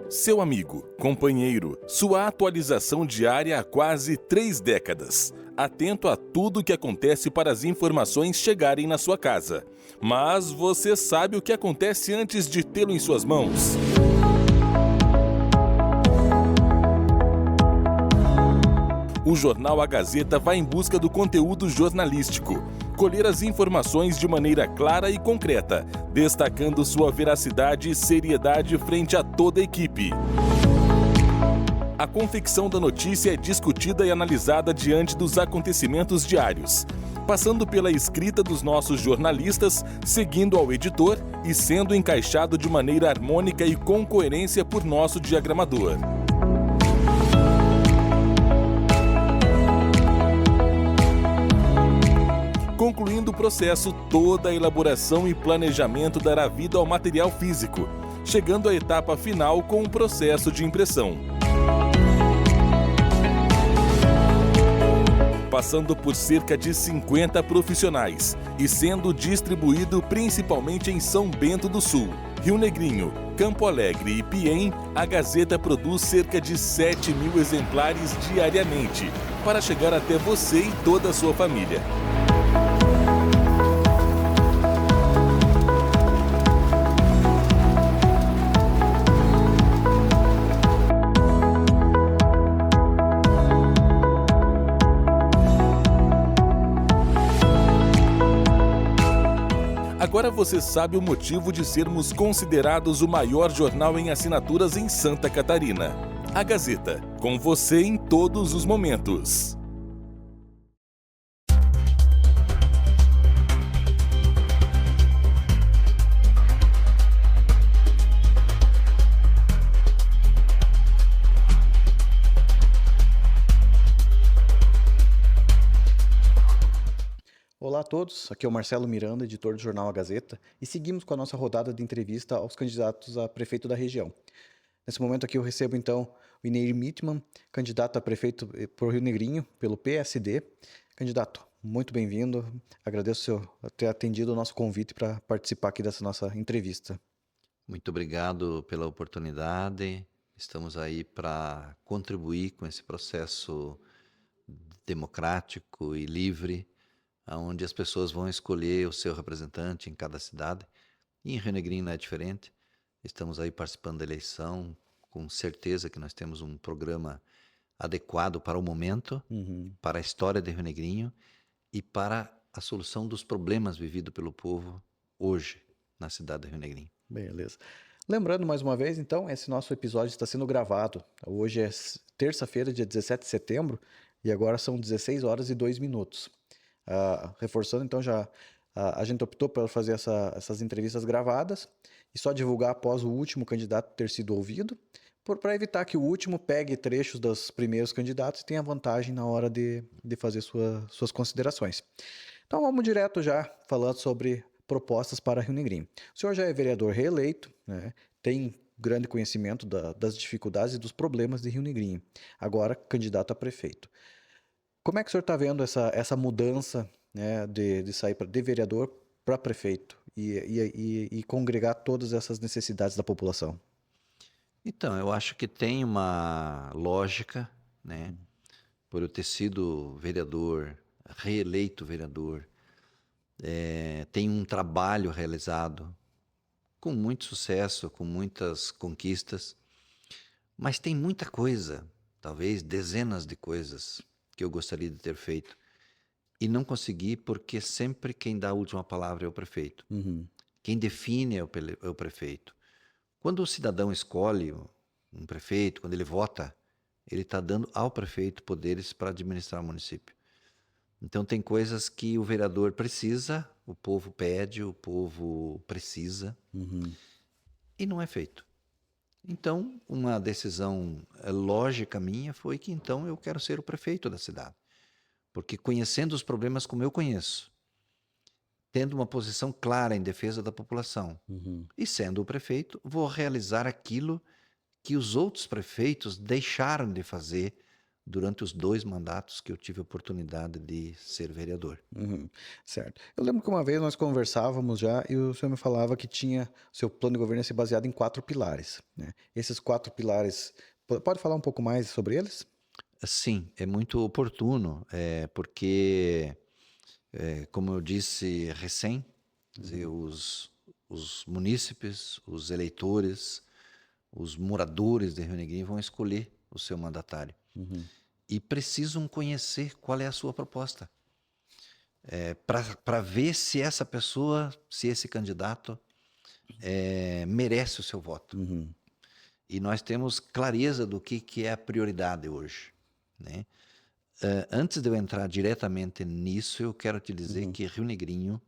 Seu amigo, companheiro, sua atualização diária há quase 3 décadas. Atento a tudo o que acontece para as informações chegarem na sua casa. Mas você sabe o que acontece antes de tê-lo em suas mãos? O jornal A Gazeta vai em busca do conteúdo jornalístico, colher as informações de maneira clara e concreta, destacando sua veracidade e seriedade frente a toda a equipe. A confecção da notícia é discutida e analisada diante dos acontecimentos diários, passando pela escrita dos nossos jornalistas, seguindo ao editor e sendo encaixado de maneira harmônica e com coerência por nosso diagramador. Concluindo o processo, toda a elaboração e planejamento dará vida ao material físico, chegando à etapa final com o processo de impressão. Passando por cerca de 50 profissionais e sendo distribuído principalmente em São Bento do Sul, Rio Negrinho, Campo Alegre e Piém, a Gazeta produz cerca de 7.000 exemplares diariamente, para chegar até você e toda a sua família. Agora você sabe o motivo de sermos considerados o maior jornal em assinaturas em Santa Catarina. A Gazeta, com você em todos os momentos. Olá a todos, aqui é o Marcelo Miranda, editor do jornal A Gazeta, e seguimos com a nossa rodada de entrevista aos candidatos a prefeito da região. Nesse momento aqui eu recebo então o Ineir Mittmann, candidato a prefeito por Rio Negrinho, pelo PSD. Candidato, muito bem-vindo, agradeço ter atendido o nosso convite para participar aqui dessa nossa entrevista. Muito obrigado pela oportunidade, estamos aí para contribuir com esse processo democrático e livre, onde as pessoas vão escolher o seu representante em cada cidade. E em Rio Negrinho não é diferente. Estamos aí participando da eleição, com certeza que nós temos um programa adequado para o momento, para a história de Rio Negrinho e para a solução dos problemas vividos pelo povo hoje na cidade de Rio Negrinho. Beleza. Lembrando mais uma vez, então, esse nosso episódio está sendo gravado. Hoje é terça-feira, dia 17 de setembro, e agora são 16 horas e 2 minutos. Reforçando, então, a gente optou por fazer essas entrevistas gravadas e só divulgar após o último candidato ter sido ouvido, para evitar que o último pegue trechos dos primeiros candidatos e tenha vantagem na hora de fazer suas considerações. Então, vamos direto já falando sobre propostas para Rio Negrinho. O senhor já é vereador reeleito, né? Tem grande conhecimento das dificuldades e dos problemas de Rio Negrinho, agora candidato a prefeito. Como é que o senhor está vendo essa mudança, né, de sair de vereador para prefeito e congregar todas essas necessidades da população? Então, eu acho que tem uma lógica, né? Por eu ter sido vereador, reeleito vereador, tem um trabalho realizado com muito sucesso, com muitas conquistas, mas tem muita coisa, talvez dezenas de coisas que eu gostaria de ter feito e não consegui porque sempre quem dá a última palavra é o prefeito. Quem define é o prefeito. Quando o cidadão escolhe um prefeito, quando ele vota, ele está dando ao prefeito poderes para administrar o município. Então tem coisas que o vereador precisa, o povo pede, o povo precisa, e não é feito. Então, uma decisão lógica minha foi que então eu quero ser o prefeito da cidade. Porque conhecendo os problemas como eu conheço, tendo uma posição clara em defesa da população, e sendo o prefeito, vou realizar aquilo que os outros prefeitos deixaram de fazer durante os 2 mandatos que eu tive a oportunidade de ser vereador. Certo. Eu lembro que uma vez nós conversávamos já e o senhor me falava que tinha seu plano de governo se baseado em 4 pilares, né? Esses 4 pilares, pode falar um pouco mais sobre eles? Sim, é muito oportuno, porque, como eu disse recém, quer dizer, os munícipes, os eleitores, os moradores de Rio Negrinho vão escolher o seu mandatário e precisam conhecer qual é a sua proposta, para ver se essa pessoa, se esse candidato merece o seu voto. E nós temos clareza do que é a prioridade hoje, né? Antes de eu entrar diretamente nisso, eu quero te dizer que Rio Negrinho,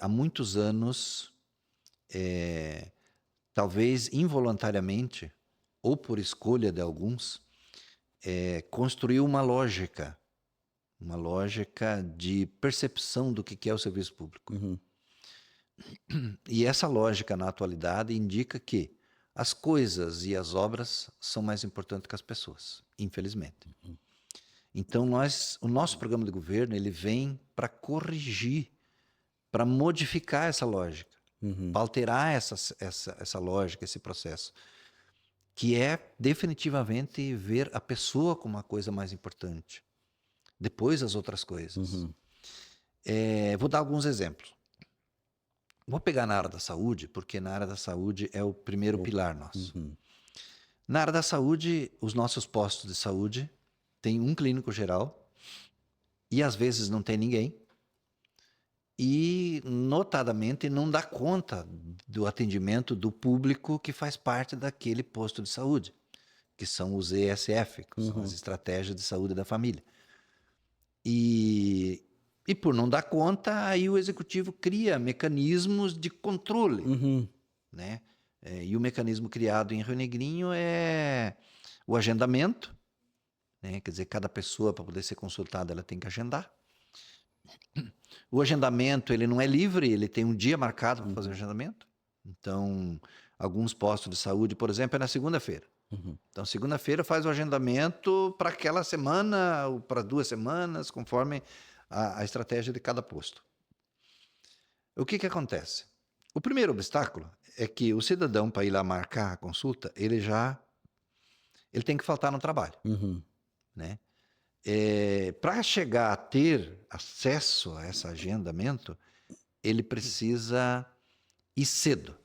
há muitos anos, talvez involuntariamente, ou por escolha de alguns, construiu uma lógica de percepção do que é o serviço público. E essa lógica, na atualidade, indica que as coisas e as obras são mais importantes que as pessoas, infelizmente. Então, o nosso programa de governo ele vem para corrigir, para modificar essa lógica, para alterar essa lógica, esse processo, que é definitivamente ver a pessoa como a coisa mais importante, depois as outras coisas. Vou dar alguns exemplos. Vou pegar na área da saúde, porque na área da saúde é o primeiro pilar nosso. Na área da saúde, os nossos postos de saúde têm um clínico geral e às vezes não tem ninguém. E, notadamente, não dá conta do atendimento do público que faz parte daquele posto de saúde, que são os ESF, que são as Estratégias de Saúde da Família. E por não dar conta, aí o executivo cria mecanismos de controle, né? E o mecanismo criado em Rio Negrinho é o agendamento, né? Quer dizer, cada pessoa, para poder ser consultada, ela tem que agendar. O agendamento, ele não é livre, ele tem um dia marcado para fazer o agendamento. Então, alguns postos de saúde, por exemplo, é na segunda-feira. Então, segunda-feira faz o agendamento para aquela semana ou para 2 semanas, conforme a estratégia de cada posto. O que acontece? O primeiro obstáculo é que o cidadão, para ir lá marcar a consulta, ele tem que faltar no trabalho, né? Para chegar a ter acesso a esse agendamento, ele precisa ir cedo.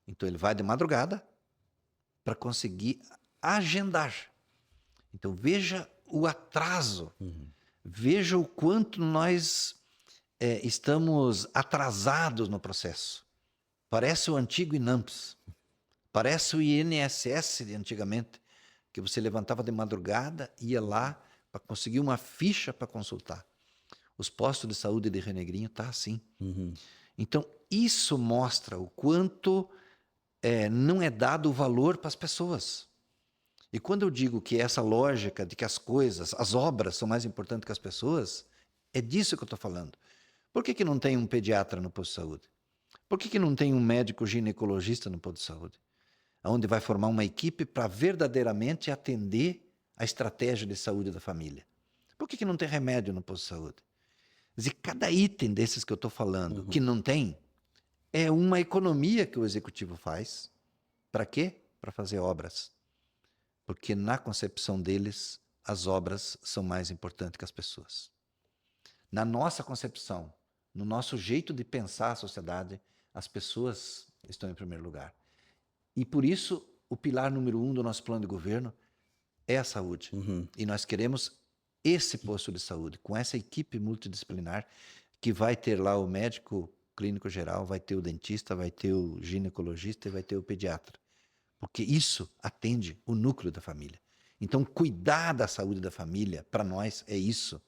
Então, ele vai de madrugada para conseguir agendar. Então, veja o atraso. Veja o quanto nós estamos atrasados no processo. Parece o antigo INAMPS. Parece o INSS de antigamente, que você levantava de madrugada, ia lá para conseguir uma ficha para consultar. Os postos de saúde de Rio Negrinho tá assim. Então, isso mostra o quanto não é dado o valor para as pessoas. E quando eu digo que essa lógica de que as coisas, as obras são mais importantes que as pessoas, é disso que eu estou falando. Por que não tem um pediatra no posto de saúde? Por que não tem um médico ginecologista no posto de saúde? Onde vai formar uma equipe para verdadeiramente atender a estratégia de saúde da família. Por que não tem remédio no posto de saúde? Quer dizer, cada item desses que eu estou falando, que não tem, é uma economia que o executivo faz. Para quê? Para fazer obras. Porque na concepção deles, as obras são mais importantes que as pessoas. Na nossa concepção, no nosso jeito de pensar a sociedade, as pessoas estão em primeiro lugar. E por isso, o pilar número 1 do nosso plano de governo é a saúde. E nós queremos esse posto de saúde, com essa equipe multidisciplinar, que vai ter lá o médico clínico geral, vai ter o dentista, vai ter o ginecologista e vai ter o pediatra. Porque isso atende o núcleo da família. Então, cuidar da saúde da família, para nós, é isso.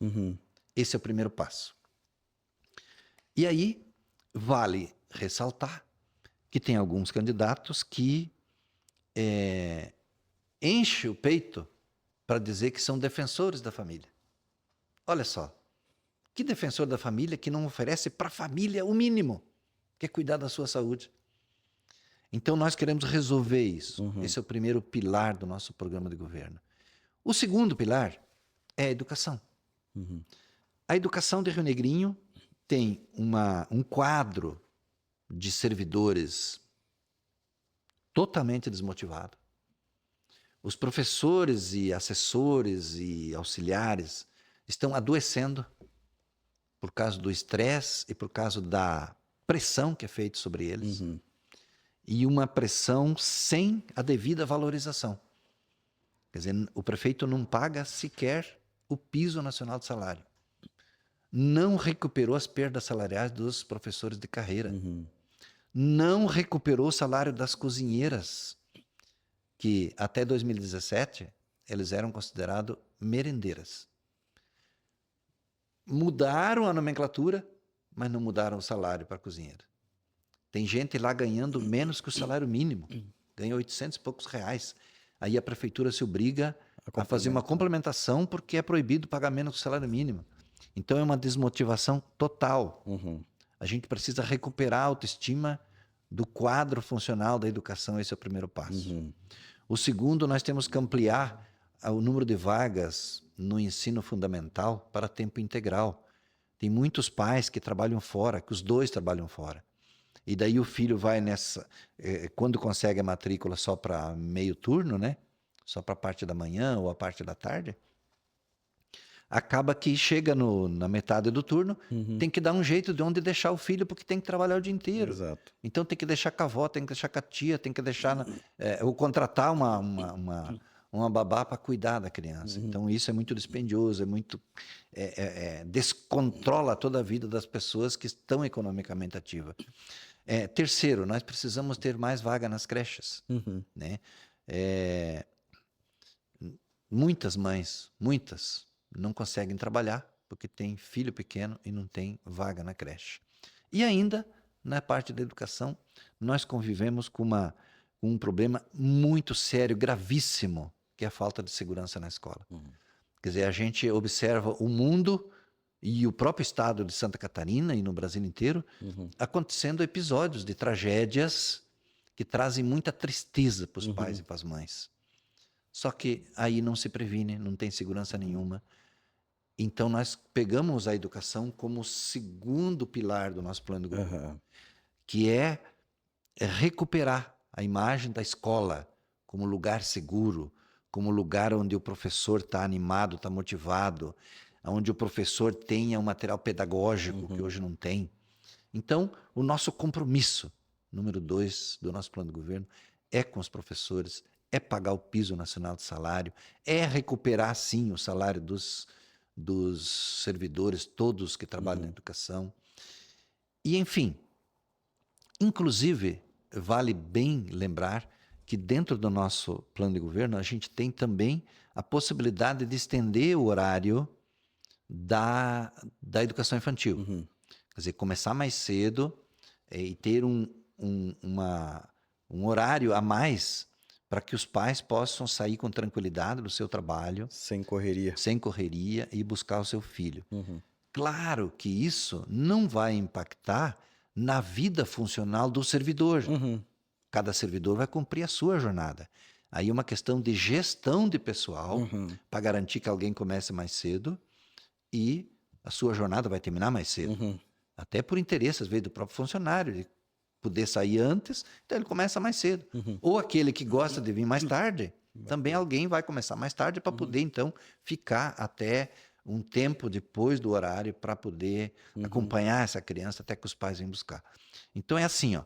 Esse é o primeiro passo. E aí, vale ressaltar que tem alguns candidatos que enchem o peito para dizer que são defensores da família. Olha só, que defensor da família que não oferece para a família o mínimo, que é cuidar da sua saúde. Então, nós queremos resolver isso. Esse é o primeiro pilar do nosso programa de governo. O segundo pilar é a educação. A educação de Rio Negrinho tem um quadro de servidores totalmente desmotivado. Os professores e assessores e auxiliares estão adoecendo por causa do estresse e por causa da pressão que é feita sobre eles. E uma pressão sem a devida valorização. Quer dizer, o prefeito não paga sequer o piso nacional de salário. Não recuperou as perdas salariais dos professores de carreira. Não recuperou o salário das cozinheiras, que até 2017 eles eram considerados merendeiras. Mudaram a nomenclatura, mas não mudaram o salário para a cozinheira. Tem gente lá ganhando menos que o salário mínimo. Ganha 800 e poucos reais. Aí a prefeitura se obriga a fazer uma complementação porque é proibido pagar menos que o salário mínimo. Então é uma desmotivação total. A gente precisa recuperar a autoestima do quadro funcional da educação. Esse é o primeiro passo. O segundo, nós temos que ampliar o número de vagas no ensino fundamental para tempo integral. Tem muitos pais que trabalham fora, que os dois trabalham fora. E daí o filho vai quando consegue a matrícula só para meio turno, né? Só para a parte da manhã ou a parte da tarde, acaba que chega na metade do turno, tem que dar um jeito de onde deixar o filho, porque tem que trabalhar o dia inteiro. Exato. Então tem que deixar com a avó, tem que deixar com a tia, tem que deixar... ou contratar uma babá para cuidar da criança. Então isso é muito dispendioso, é muito... descontrola toda a vida das pessoas que estão economicamente ativas. Terceiro, nós precisamos ter mais vaga nas creches. Né? Muitas mães, não conseguem trabalhar porque tem filho pequeno e não tem vaga na creche. E ainda, na parte da educação, nós convivemos com um problema muito sério, gravíssimo, que é a falta de segurança na escola. Quer dizer, a gente observa o mundo e o próprio estado de Santa Catarina e no Brasil inteiro acontecendo episódios de tragédias que trazem muita tristeza para os pais e para as mães. Só que aí não se previne, não tem segurança nenhuma. Então nós pegamos a educação como o segundo pilar do nosso plano de governo, que é recuperar a imagem da escola como lugar seguro, como lugar onde o professor está animado, está motivado, onde o professor tenha um material pedagógico que hoje não tem. Então, o nosso compromisso, número 2 do nosso plano de governo, é com os professores, é pagar o piso nacional de salário, é recuperar, sim, o salário dos servidores, todos que trabalham na educação. E, enfim, inclusive, vale bem lembrar que dentro do nosso plano de governo, a gente tem também a possibilidade de estender o horário da educação infantil. Quer dizer, começar mais cedo e ter um horário a mais para que os pais possam sair com tranquilidade do seu trabalho. Sem correria e buscar o seu filho. Claro que isso não vai impactar na vida funcional do servidor. Cada servidor vai cumprir a sua jornada. Aí é uma questão de gestão de pessoal para garantir que alguém comece mais cedo e a sua jornada vai terminar mais cedo. Até por interesse, às vezes, do próprio funcionário, de poder sair antes, então ele começa mais cedo. Ou aquele que gosta de vir mais tarde, também alguém vai começar mais tarde para poder, então, ficar até um tempo depois do horário para poder acompanhar essa criança até que os pais venham buscar. Então é assim, ó,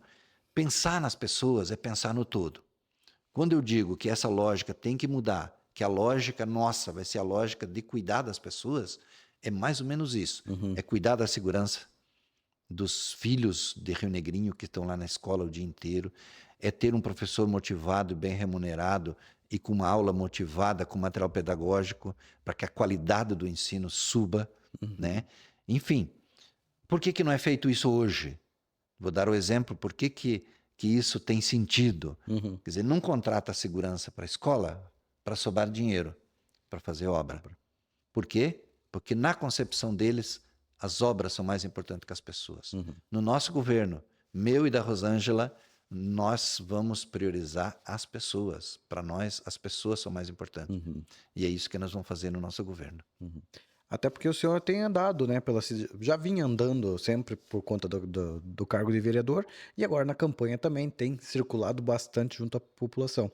pensar nas pessoas é pensar no todo. Quando eu digo que essa lógica tem que mudar, que a lógica nossa vai ser a lógica de cuidar das pessoas, é mais ou menos isso. É cuidar da segurança dos filhos de Rio Negrinho que estão lá na escola o dia inteiro, é ter um professor motivado e bem remunerado e com uma aula motivada, com material pedagógico, para que a qualidade do ensino suba, né? Enfim, por que não é feito isso hoje? Vou dar o exemplo, por que isso tem sentido. Quer dizer, não contrata segurança para a escola para sobrar dinheiro, para fazer obra. Por quê? Porque na concepção deles, as obras são mais importantes que as pessoas. No nosso governo, meu e da Rosângela, nós vamos priorizar as pessoas. Para nós, as pessoas são mais importantes. E é isso que nós vamos fazer no nosso governo. Até porque o senhor tem andado, né, já vinha andando sempre por conta do cargo de vereador, e agora na campanha também tem circulado bastante junto à população.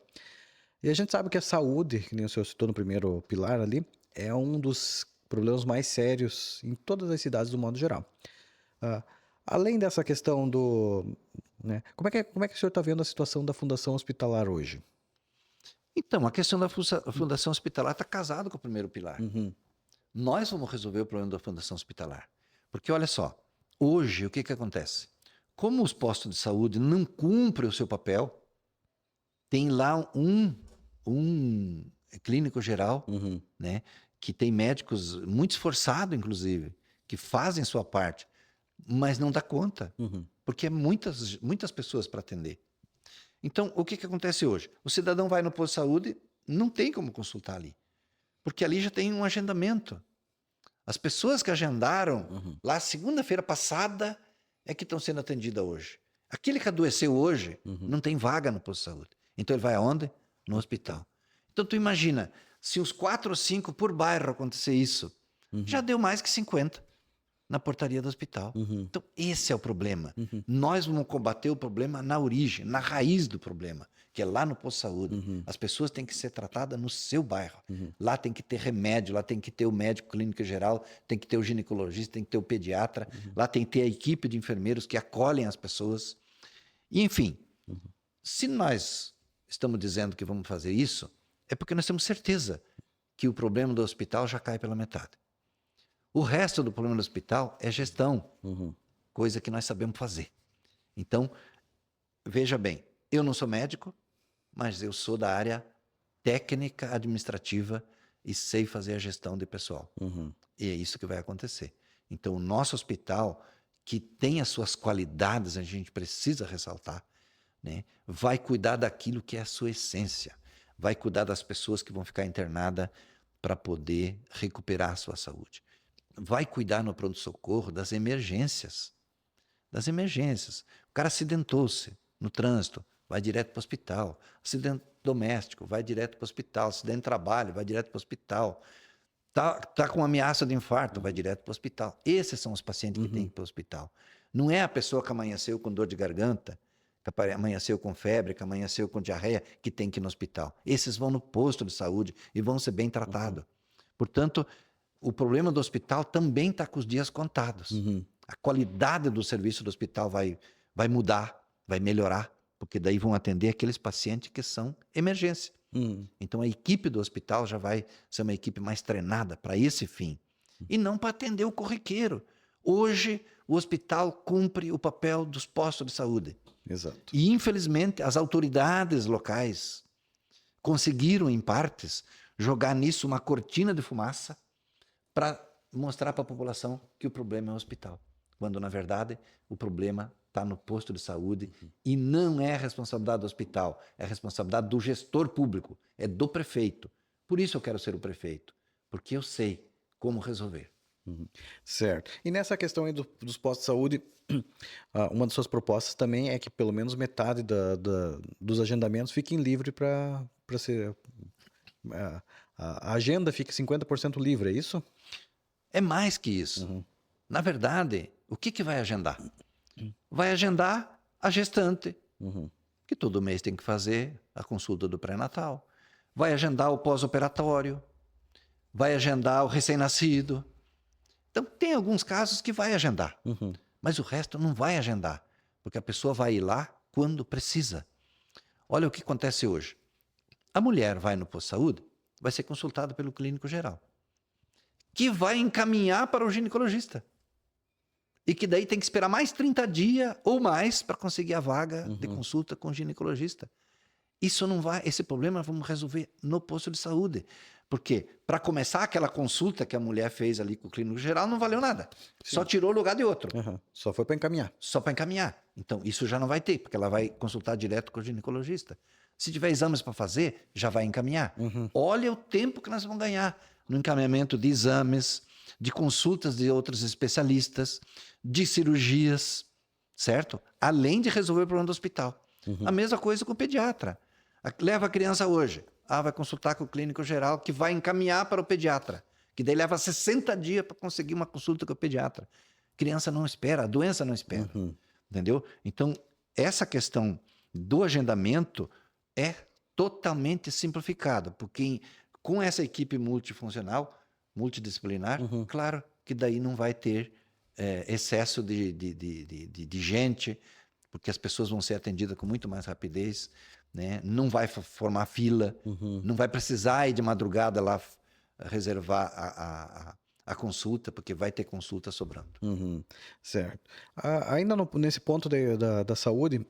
E a gente sabe que a saúde, que nem o senhor citou no primeiro pilar ali, é um dos problemas mais sérios em todas as cidades do modo geral. Além dessa questão né, como é que o senhor está vendo a situação da Fundação Hospitalar hoje? Então, a questão da Fundação Hospitalar está casada com o primeiro pilar. Nós vamos resolver o problema da Fundação Hospitalar. Porque, olha só, hoje o que acontece? Como os postos de saúde não cumprem o seu papel, tem lá um clínico geral, né, que tem médicos muito esforçados, inclusive, que fazem sua parte, mas não dá conta, porque é muitas pessoas para atender. Então, o que acontece hoje? O cidadão vai no posto de saúde, não tem como consultar ali, porque ali já tem um agendamento. As pessoas que agendaram lá segunda-feira passada é que estão sendo atendidas hoje. Aquele que adoeceu hoje não tem vaga no posto de saúde. Então ele vai aonde? No hospital. Então tu imagina, se uns 4 ou 5 por bairro acontecer isso, já deu mais que 50 na portaria do hospital. Então esse é o problema. Nós vamos combater o problema na origem, na raiz do problema, que é lá no posto de saúde. As pessoas têm que ser tratadas no seu bairro. Lá tem que ter remédio, lá tem que ter o médico clínico geral, tem que ter o ginecologista, tem que ter o pediatra, lá tem que ter a equipe de enfermeiros que acolhem as pessoas. E, enfim, se nós estamos dizendo que vamos fazer isso, é porque nós temos certeza que o problema do hospital já cai pela metade. O resto do problema do hospital é gestão, coisa que nós sabemos fazer. Então, veja bem, eu não sou médico, mas eu sou da área técnica administrativa e sei fazer a gestão de pessoal. E é isso que vai acontecer. Então, o nosso hospital, que tem as suas qualidades, a gente precisa ressaltar, né, vai cuidar daquilo que é a sua essência. Vai cuidar das pessoas que vão ficar internadas para poder recuperar a sua saúde. Vai cuidar no pronto-socorro das emergências. Das emergências. O cara acidentou-se no trânsito, vai direto para o hospital. Acidente doméstico, vai direto para o hospital. Acidente de trabalho, vai direto para o hospital. Tá com ameaça de infarto, vai direto para o hospital. Esses são os pacientes que têm que ir para o hospital. Não é a pessoa que amanheceu com dor de garganta, que amanheceu com febre, que amanheceu com diarreia, que tem que ir no hospital. Esses vão no posto de saúde e vão ser bem tratados. Portanto, o problema do hospital também está com os dias contados. A qualidade do serviço do hospital vai mudar, vai melhorar, porque daí vão atender aqueles pacientes que são emergência. Então a equipe do hospital já vai ser uma equipe mais treinada para esse fim. E não para atender o corriqueiro. Hoje, o hospital cumpre o papel dos postos de saúde. Exato. E, infelizmente, as autoridades locais conseguiram, em partes, jogar nisso uma cortina de fumaça para mostrar para a população que o problema é o hospital. Quando, na verdade, o problema está no posto de saúde e não é responsabilidade do hospital, é responsabilidade do gestor público, é do prefeito. Por isso eu quero ser o prefeito, porque eu sei como resolver. Certo. E nessa questão aí dos postos de saúde, uma das suas propostas também é que pelo menos metade dos agendamentos fiquem livre para ser... A agenda fique 50% livre, é isso? É mais que isso. Na verdade, o que vai agendar? Vai agendar a gestante, que todo mês tem que fazer a consulta do pré-natal. Vai agendar o pós-operatório. Vai agendar o recém-nascido. Então, tem alguns casos que vai agendar, mas o resto não vai agendar, porque a pessoa vai ir lá quando precisa. Olha o que acontece hoje. A mulher vai no posto de saúde, vai ser consultada pelo clínico geral, que vai encaminhar para o ginecologista. E que daí tem que esperar mais 30 dias ou mais para conseguir a vaga de consulta com o ginecologista. Isso não vai, esse problema vamos resolver no posto de saúde. Porque, para começar, aquela consulta que a mulher fez ali com o clínico geral não valeu nada. Sim. Só tirou o lugar de outro. Só foi para encaminhar. Só para encaminhar. Então, isso já não vai ter, porque ela vai consultar direto com o ginecologista. Se tiver exames para fazer, já vai encaminhar. Olha o tempo que nós vamos ganhar no encaminhamento de exames, de consultas de outros especialistas, de cirurgias, certo? Além de resolver o problema do hospital. A mesma coisa com o pediatra. Leva a criança hoje. Vai consultar com o clínico geral, que vai encaminhar para o pediatra. Que daí leva 60 dias para conseguir uma consulta com o pediatra. Criança não espera, a doença não espera. Entendeu? Então, essa questão do agendamento é totalmente simplificada, porque com essa equipe multifuncional, multidisciplinar, claro que daí não vai ter excesso de gente, porque as pessoas vão ser atendidas com muito mais rapidez, né? Não vai formar fila, não vai precisar ir de madrugada lá reservar a consulta, porque vai ter consulta sobrando. Certo. Ainda nesse ponto da saúde,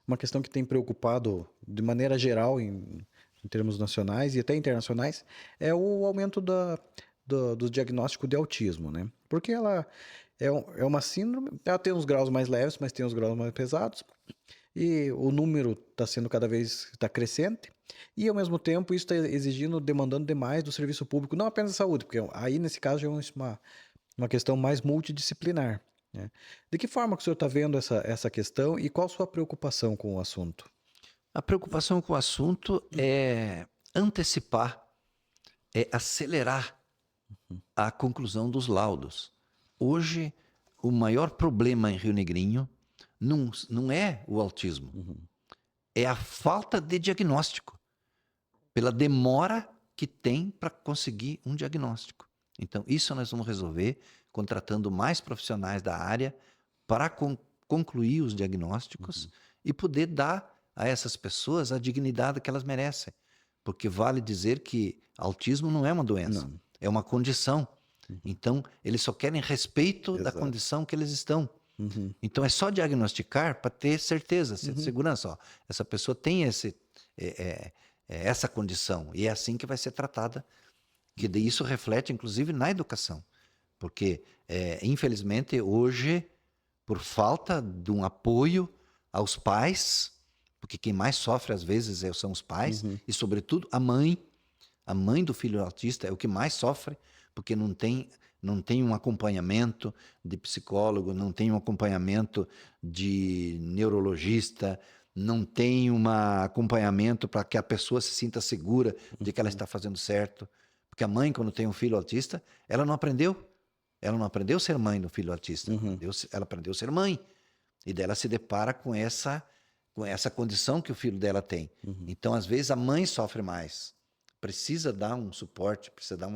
uma questão que tem preocupado de maneira geral em termos nacionais e até internacionais é o aumento do diagnóstico de autismo, né? Porque ela é uma síndrome, ela tem uns graus mais leves, mas tem uns graus mais pesados, e o número está sendo cada vez crescente, e ao mesmo tempo isso está demandando demais do serviço público, não apenas da saúde, porque aí nesse caso já é uma questão mais multidisciplinar, né? De que forma que o senhor está vendo essa questão e qual a sua preocupação com o assunto? A preocupação com o assunto é antecipar, é acelerar a conclusão dos laudos. Hoje, o maior problema em Rio Negrinho não é o autismo, é a falta de diagnóstico, pela demora que tem para conseguir um diagnóstico. Então, isso nós vamos resolver contratando mais profissionais da área para concluir os diagnósticos e poder dar a essas pessoas a dignidade que elas merecem. Porque vale dizer que autismo não é uma doença, é uma condição. Então, eles só querem respeito da condição que eles estão. Então, é só diagnosticar para ter certeza, segurança. Ó, essa pessoa tem essa condição e é assim que vai ser tratada. Que isso reflete, inclusive, na educação. Porque, infelizmente, hoje, por falta de um apoio aos pais, porque quem mais sofre, às vezes, são os pais, e, sobretudo, a mãe do filho autista é o que mais sofre, porque não tem um acompanhamento de psicólogo, não tem um acompanhamento de neurologista, não tem um acompanhamento para que a pessoa se sinta segura de que ela está fazendo certo. Porque a mãe, quando tem um filho autista, ela não aprendeu a ser mãe do filho autista, ela aprendeu a ser mãe. E daí ela se depara com essa condição que o filho dela tem. Então, às vezes, a mãe sofre mais. Precisa dar um suporte, precisa dar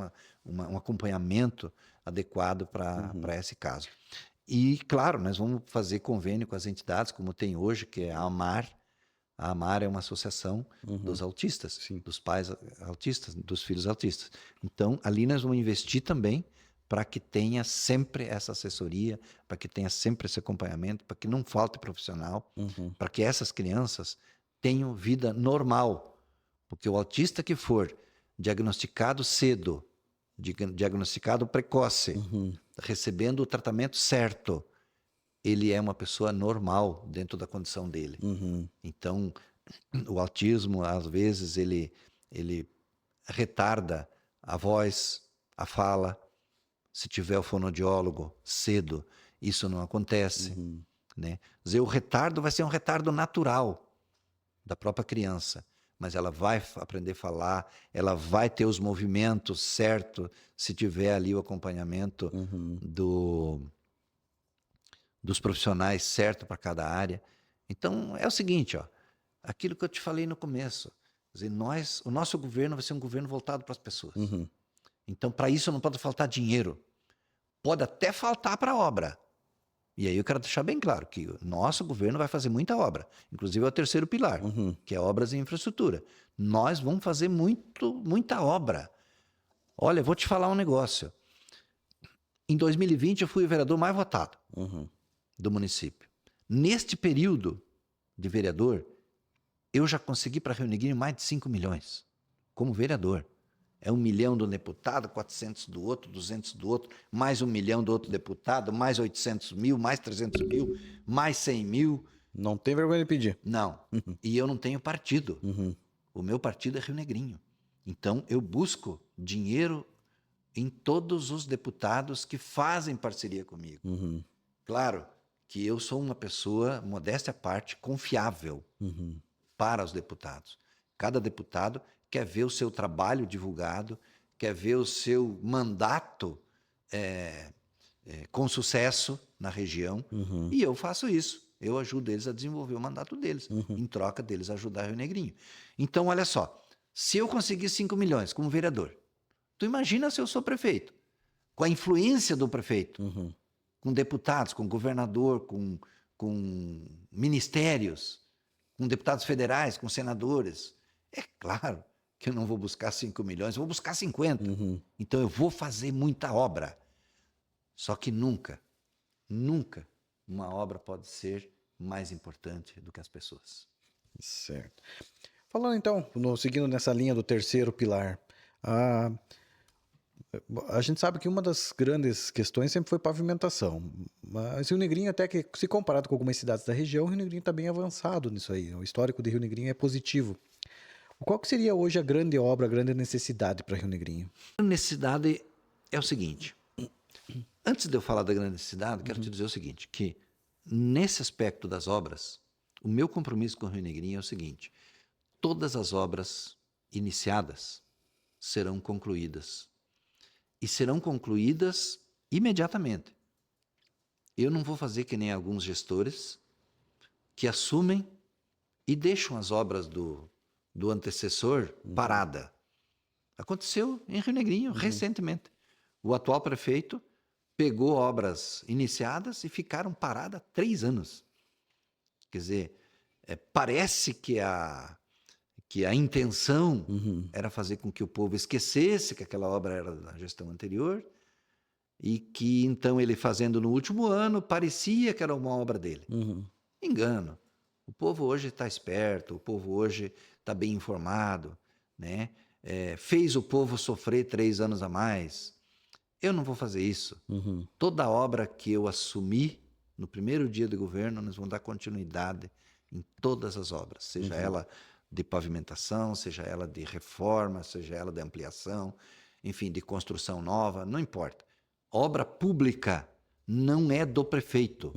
um acompanhamento adequado para esse caso. E, claro, nós vamos fazer convênio com as entidades, como tem hoje, que é a AMAR. A AMAR é uma associação dos autistas, dos pais autistas, dos filhos autistas. Então, ali nós vamos investir também para que tenha sempre essa assessoria, para que tenha sempre esse acompanhamento, para que não falte profissional, para que essas crianças tenham vida normal. Porque o autista que for diagnosticado cedo, diagnosticado precoce, recebendo o tratamento certo, ele é uma pessoa normal dentro da condição dele. Então, o autismo, às vezes, ele retarda a voz, a fala. Se tiver o fonoaudiólogo cedo, isso não acontece, né? Quer dizer, o retardo vai ser um retardo natural da própria criança, mas ela vai aprender a falar, ela vai ter os movimentos certos, se tiver ali o acompanhamento dos profissionais certo para cada área. Então, é o seguinte, ó, aquilo que eu te falei no começo, quer dizer, o nosso governo vai ser um governo voltado para as pessoas. Então, para isso não pode faltar dinheiro. Pode até faltar para a obra. E aí eu quero deixar bem claro que o nosso governo vai fazer muita obra. Inclusive é o terceiro pilar, que é obras e infraestrutura. Nós vamos fazer muita obra. Olha, eu vou te falar um negócio. Em 2020 eu fui o vereador mais votado do município. Neste período de vereador, eu já consegui para Rio Negrinho mais de 5 milhões como vereador. É 1 milhão do deputado, 400 do outro, 200 do outro, mais 1 milhão do outro deputado, mais 800 mil, mais 300 mil, mais 100 mil. Não tem vergonha de pedir. Não. E eu não tenho partido. O meu partido é Rio Negrinho. Então, eu busco dinheiro em todos os deputados que fazem parceria comigo. Claro que eu sou uma pessoa, modéstia à parte, confiável para os deputados. Cada deputado quer ver o seu trabalho divulgado, quer ver o seu mandato com sucesso na região, e eu faço isso. Eu ajudo eles a desenvolver o mandato deles, em troca deles ajudar Rio Negrinho. Então, olha só, se eu conseguir 5 milhões como vereador, tu imagina se eu sou prefeito, com a influência do prefeito, com deputados, com governador, com ministérios, com deputados federais, com senadores. É claro que eu não vou buscar 5 milhões, eu vou buscar 50. Então eu vou fazer muita obra. Só que nunca uma obra pode ser mais importante do que as pessoas. Certo. Falando então, seguindo nessa linha do terceiro pilar, a gente sabe que uma das grandes questões sempre foi pavimentação. Mas Rio Negrinho, até que se comparado com algumas cidades da região, o Rio Negrinho está bem avançado nisso aí. O histórico de Rio Negrinho é positivo. Qual que seria hoje a grande obra, a grande necessidade para Rio Negrinho? A necessidade é o seguinte. Antes de eu falar da grande necessidade, quero te dizer o seguinte, que nesse aspecto das obras, o meu compromisso com o Rio Negrinho é o seguinte: todas as obras iniciadas serão concluídas. E serão concluídas imediatamente. Eu não vou fazer que nem alguns gestores que assumem e deixam as obras do antecessor parada. Aconteceu em Rio Negrinho recentemente. O atual prefeito pegou obras iniciadas e ficaram paradas 3 anos. Quer dizer, parece que a intenção era fazer com que o povo esquecesse que aquela obra era da gestão anterior e que, então, ele fazendo no último ano, parecia que era uma obra dele. Engano. O povo hoje está esperto, o povo hoje está bem informado, né? Fez o povo sofrer 3 anos a mais. Eu não vou fazer isso. Toda obra que eu assumi no primeiro dia de governo, nós vamos dar continuidade em todas as obras, seja ela de pavimentação, seja ela de reforma, seja ela de ampliação, enfim, de construção nova, não importa. Obra pública não é do prefeito.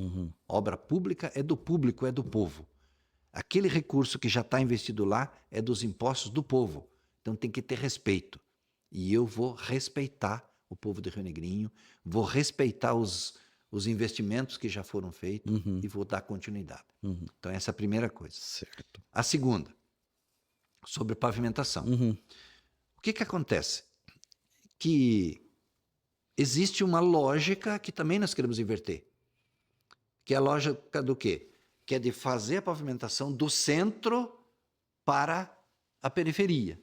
Obra pública é do público, é do povo. Aquele recurso que já está investido lá é dos impostos do povo. Então tem que ter respeito. E eu vou respeitar o povo de Rio Negrinho, vou respeitar os investimentos que já foram feitos e vou dar continuidade. Então essa é a primeira coisa. Certo. A segunda, sobre pavimentação. O que acontece? Que existe uma lógica que também nós queremos inverter. Que é a lógica do quê? Que é de fazer a pavimentação do centro para a periferia.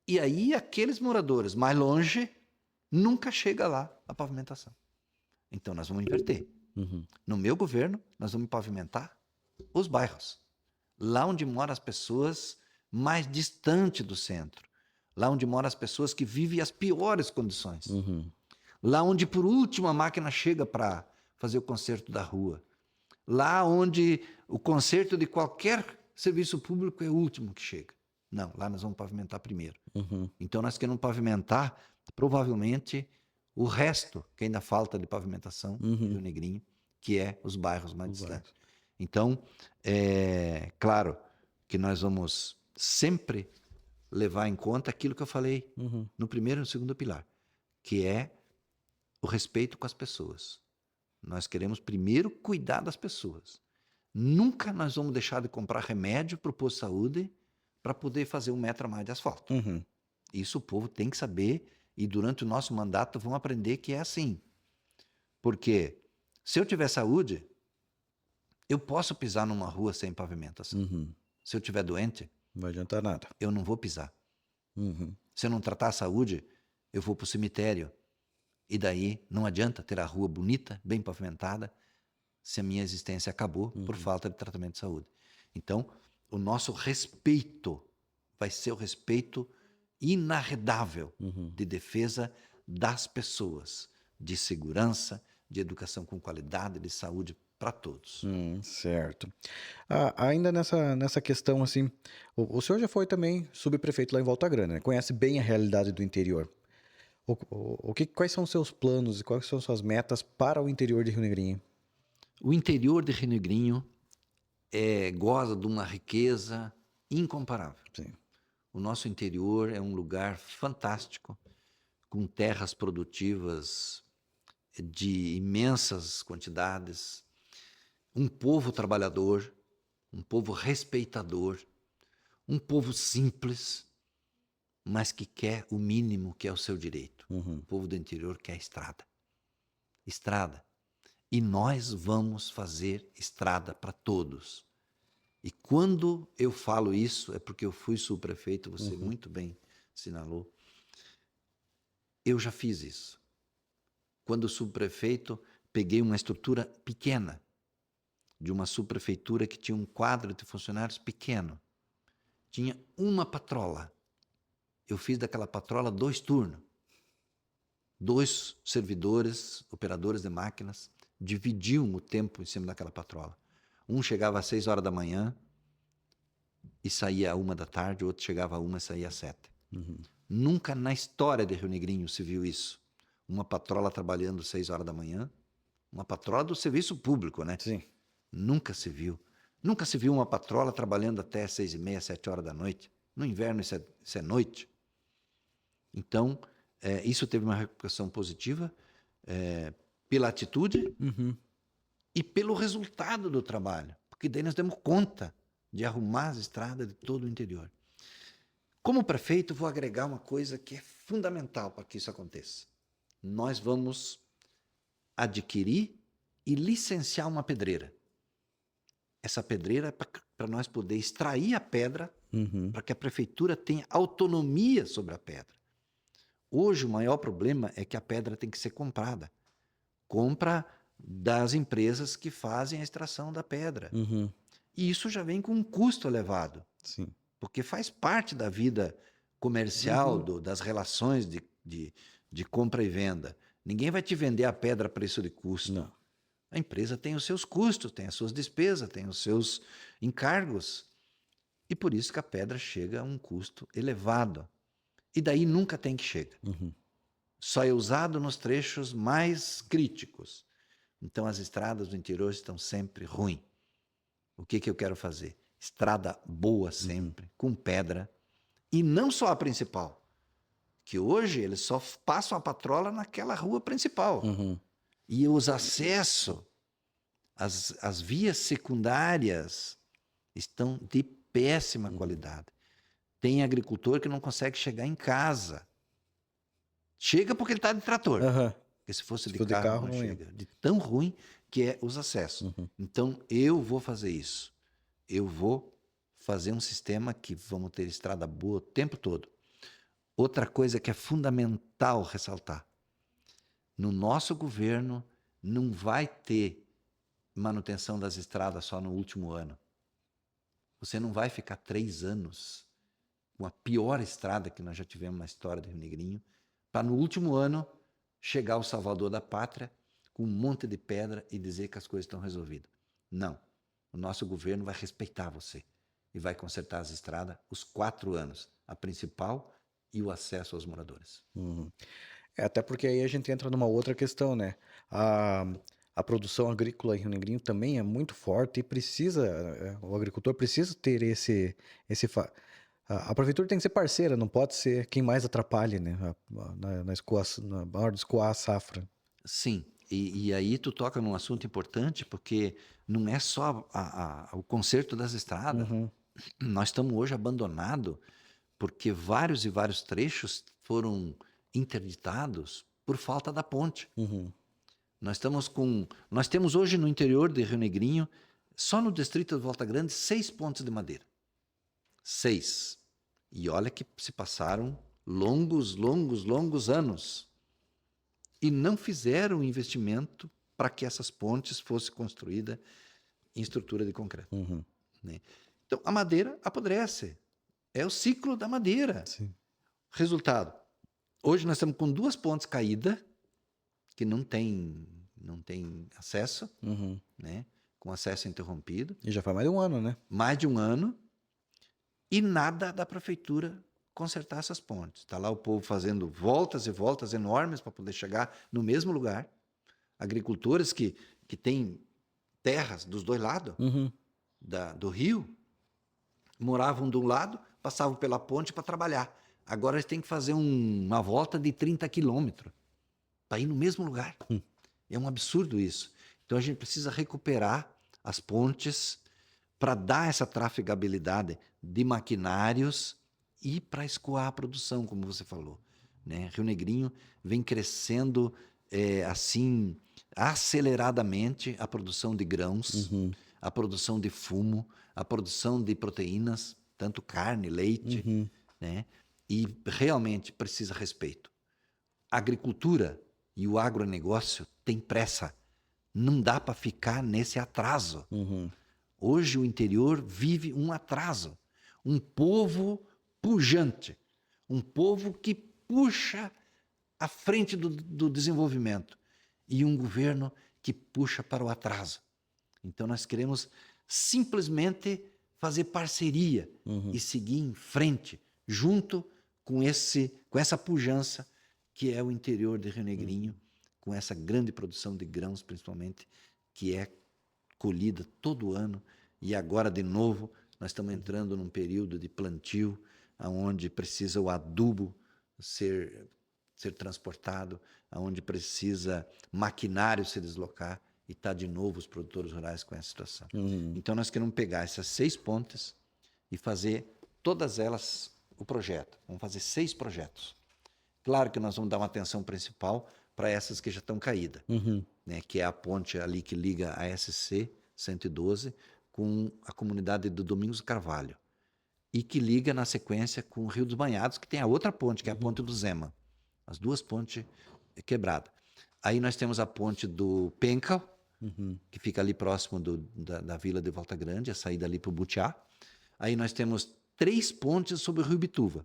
E aí aqueles moradores mais longe nunca chega lá a pavimentação. Então nós vamos inverter. No meu governo, nós vamos pavimentar os bairros. Lá onde moram as pessoas mais distantes do centro. Lá onde moram as pessoas que vivem as piores condições. Lá onde, por último, a máquina chega para fazer o conserto da rua. Lá onde o conserto de qualquer serviço público é o último que chega. Não, lá nós vamos pavimentar primeiro. Então nós queremos pavimentar, provavelmente, o resto que ainda falta de pavimentação do Rio Negrinho, que é os bairros mais distantes. Então, é claro que nós vamos sempre levar em conta aquilo que eu falei no primeiro e no segundo pilar, que é o respeito com as pessoas. Nós queremos primeiro cuidar das pessoas. Nunca nós vamos deixar de comprar remédio para o posto de saúde para poder fazer 1 metro a mais de asfalto. Isso o povo tem que saber e durante o nosso mandato vão aprender que é assim. Porque se eu tiver saúde, eu posso pisar numa rua sem pavimentação. Se eu tiver doente, não vai adiantar nada. Eu não vou pisar. Se eu não tratar a saúde, eu vou para o cemitério. E daí não adianta ter a rua bonita, bem pavimentada, se a minha existência acabou por falta de tratamento de saúde. Então, o nosso respeito vai ser o respeito inarredável de defesa das pessoas, de segurança, de educação com qualidade, de saúde para todos. Certo. Ainda nessa questão, assim, o senhor já foi também subprefeito lá em Volta Grande, né? Conhece bem a realidade do interior. Quais são os seus planos e quais são suas metas para o interior de Rio Negrinho? O interior de Rio Negrinho goza de uma riqueza incomparável. Sim. O nosso interior é um lugar fantástico, com terras produtivas de imensas quantidades, um povo trabalhador, um povo respeitador, um povo simples, mas que quer o mínimo, que é o seu direito. O povo do interior quer estrada. Estrada. E nós vamos fazer estrada para todos. E quando eu falo isso, é porque eu fui subprefeito, você muito bem assinalou. Eu já fiz isso. Quando subprefeito, peguei uma estrutura pequena, de uma subprefeitura que tinha um quadro de funcionários pequeno. Tinha uma patrola. Eu fiz daquela patrola 2 turnos. 2 servidores, operadores de máquinas, dividiam o tempo em cima daquela patrola. Um chegava às 6 horas da manhã e saía à 1 da tarde, o outro chegava à 1 e saía às 7. Nunca na história de Rio Negrinho se viu isso. Uma patrola trabalhando 6 horas da manhã, uma patrola do serviço público, né? Sim. Nunca se viu. Nunca se viu uma patrola trabalhando até 6h30, 7 horas da noite. No inverno isso é noite. Então, isso teve uma repercussão positiva pela atitude e pelo resultado do trabalho. Porque daí nós demos conta de arrumar as estradas de todo o interior. Como prefeito, vou agregar uma coisa que é fundamental para que isso aconteça. Nós vamos adquirir e licenciar uma pedreira. Essa pedreira é para nós poder extrair a pedra, para que a prefeitura tenha autonomia sobre a pedra. Hoje, o maior problema é que a pedra tem que ser comprada. Compra das empresas que fazem a extração da pedra. E isso já vem com um custo elevado. Sim. Porque faz parte da vida comercial, das relações de compra e venda. Ninguém vai te vender a pedra a preço de custo. Não. A empresa tem os seus custos, tem as suas despesas, tem os seus encargos. E por isso que a pedra chega a um custo elevado. E daí nunca tem que chegar. Só é usado nos trechos mais críticos. Então as estradas do interior estão sempre ruins. O que eu quero fazer? Estrada boa sempre, com pedra. E não só a principal. Que hoje eles só passam a patrola naquela rua principal. E os acessos, as vias secundárias estão de péssima qualidade. Tem agricultor que não consegue chegar em casa. Chega porque ele está de trator. Porque se fosse de carro, não chega. De tão ruim que é os acessos. Então, eu vou fazer isso. Eu vou fazer um sistema que vamos ter estrada boa o tempo todo. Outra coisa que é fundamental ressaltar. No nosso governo, não vai ter manutenção das estradas só no último ano. Você não vai ficar 3 anos com a pior estrada que nós já tivemos na história do Rio Negrinho, para no último ano chegar ao Salvador da Pátria com um monte de pedra e dizer que as coisas estão resolvidas. Não. O nosso governo vai respeitar você e vai consertar as estradas os 4 anos, a principal e o acesso aos moradores. Até porque aí a gente entra numa outra questão, né? A produção agrícola em Rio Negrinho também é muito forte e precisa, o agricultor precisa ter a prefeitura tem que ser parceira, não pode ser quem mais atrapalhe, né? Na hora de escoar a safra. Sim, e aí tu toca num assunto importante, porque não é só o conserto das estradas. Nós estamos hoje abandonados porque vários e vários trechos foram interditados por falta da ponte. Nós temos hoje no interior de Rio Negrinho, só no distrito de Volta Grande, 6 pontes de madeira. 6. E olha que se passaram longos anos. E não fizeram investimento para que essas pontes fossem construídas em estrutura de concreto. Né? Então, a madeira apodrece. É o ciclo da madeira. Sim. Resultado. Hoje nós estamos com 2 pontes caídas, que não tem acesso, né? Com acesso interrompido. E já faz mais de 1 ano, né? Mais de 1 ano. E nada da prefeitura consertar essas pontes. Está lá o povo fazendo voltas e voltas enormes para poder chegar no mesmo lugar. Agricultores que têm terras dos dois lados Uhum. do rio, moravam de um lado, passavam pela ponte para trabalhar. Agora eles têm que fazer uma volta de 30 quilômetros para ir no mesmo lugar. É um absurdo isso. Então a gente precisa recuperar as pontes para dar essa trafegabilidade de maquinários e para escoar a produção, como você falou, né? Rio Negrinho vem crescendo assim aceleradamente a produção de grãos, a produção de fumo, a produção de proteínas, tanto carne, leite, né? E realmente precisa respeito. A agricultura e o agronegócio tem pressa. Não dá para ficar nesse atraso. Hoje o interior vive um atraso. Um povo pujante. Um povo que puxa à frente do desenvolvimento. E um governo que puxa para o atraso. Então nós queremos simplesmente fazer parceria e seguir em frente, junto com essa pujança que é o interior de Rio Negrinho, com essa grande produção de grãos, principalmente, que é colhida todo ano. E agora, de novo, nós estamos entrando num período de plantio, onde precisa o adubo ser transportado, onde precisa maquinário se deslocar, e está de novo os produtores rurais com essa situação. Então, nós queremos pegar essas 6 pontes e fazer todas elas o projeto. Vamos fazer 6 projetos. Claro que nós vamos dar uma atenção principal para essas que já estão caídas, né? Que é a ponte ali que liga a SC 112 com a comunidade do Domingos Carvalho e que liga na sequência com o Rio dos Banhados, que tem a outra ponte, que é a ponte do Zema. As duas pontes quebradas. Aí nós temos a ponte do Pencal, que fica ali próximo da vila de Volta Grande, a saída ali para o Butiá. Aí nós temos 3 pontes sobre o Rio Bituva,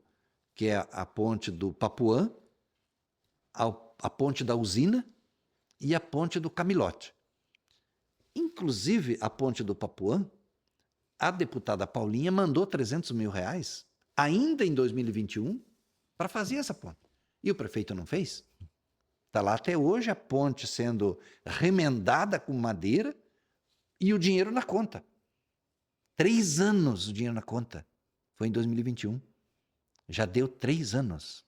que é a ponte do Papuã, a ponte da Usina e a ponte do Camilote. Inclusive, a ponte do Papuã, a deputada Paulinha mandou R$300 mil ainda em 2021 para fazer essa ponte. E o prefeito não fez. Está lá até hoje a ponte sendo remendada com madeira e o dinheiro na conta. 3 anos o dinheiro na conta. Foi em 2021. Já deu 3 anos.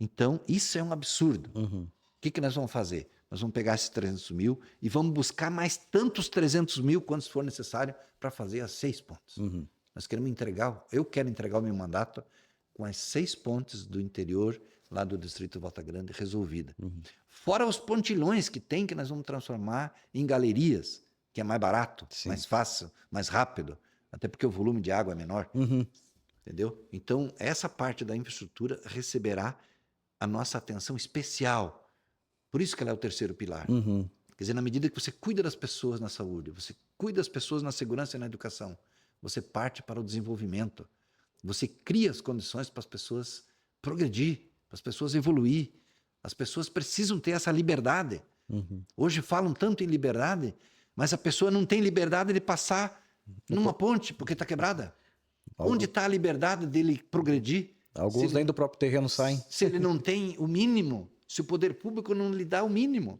Então, isso é um absurdo. O que nós vamos fazer? Nós vamos pegar esses 300 mil e vamos buscar mais tantos 300 mil quantos for necessário para fazer as 6 pontes. Nós queremos entregar, eu quero entregar o meu mandato com as 6 pontes do interior, lá do distrito de Volta Grande, resolvida. Fora os pontilhões que tem, que nós vamos transformar em galerias, que é mais barato, mais fácil, mais rápido, até porque o volume de água é menor. Entendeu? Então, essa parte da infraestrutura receberá a nossa atenção especial. Por isso que ela é o 3º pilar. Quer dizer, na medida que você cuida das pessoas na saúde, você cuida das pessoas na segurança e na educação, você parte para o desenvolvimento. Você cria as condições para as pessoas progredir, para as pessoas evoluir. As pessoas precisam ter essa liberdade. Hoje falam tanto em liberdade, mas a pessoa não tem liberdade de passar numa ponte, porque está quebrada. Onde está a liberdade dele progredir? Alguns nem do próprio terreno saem. Se ele não tem o mínimo, se o poder público não lhe dá o mínimo.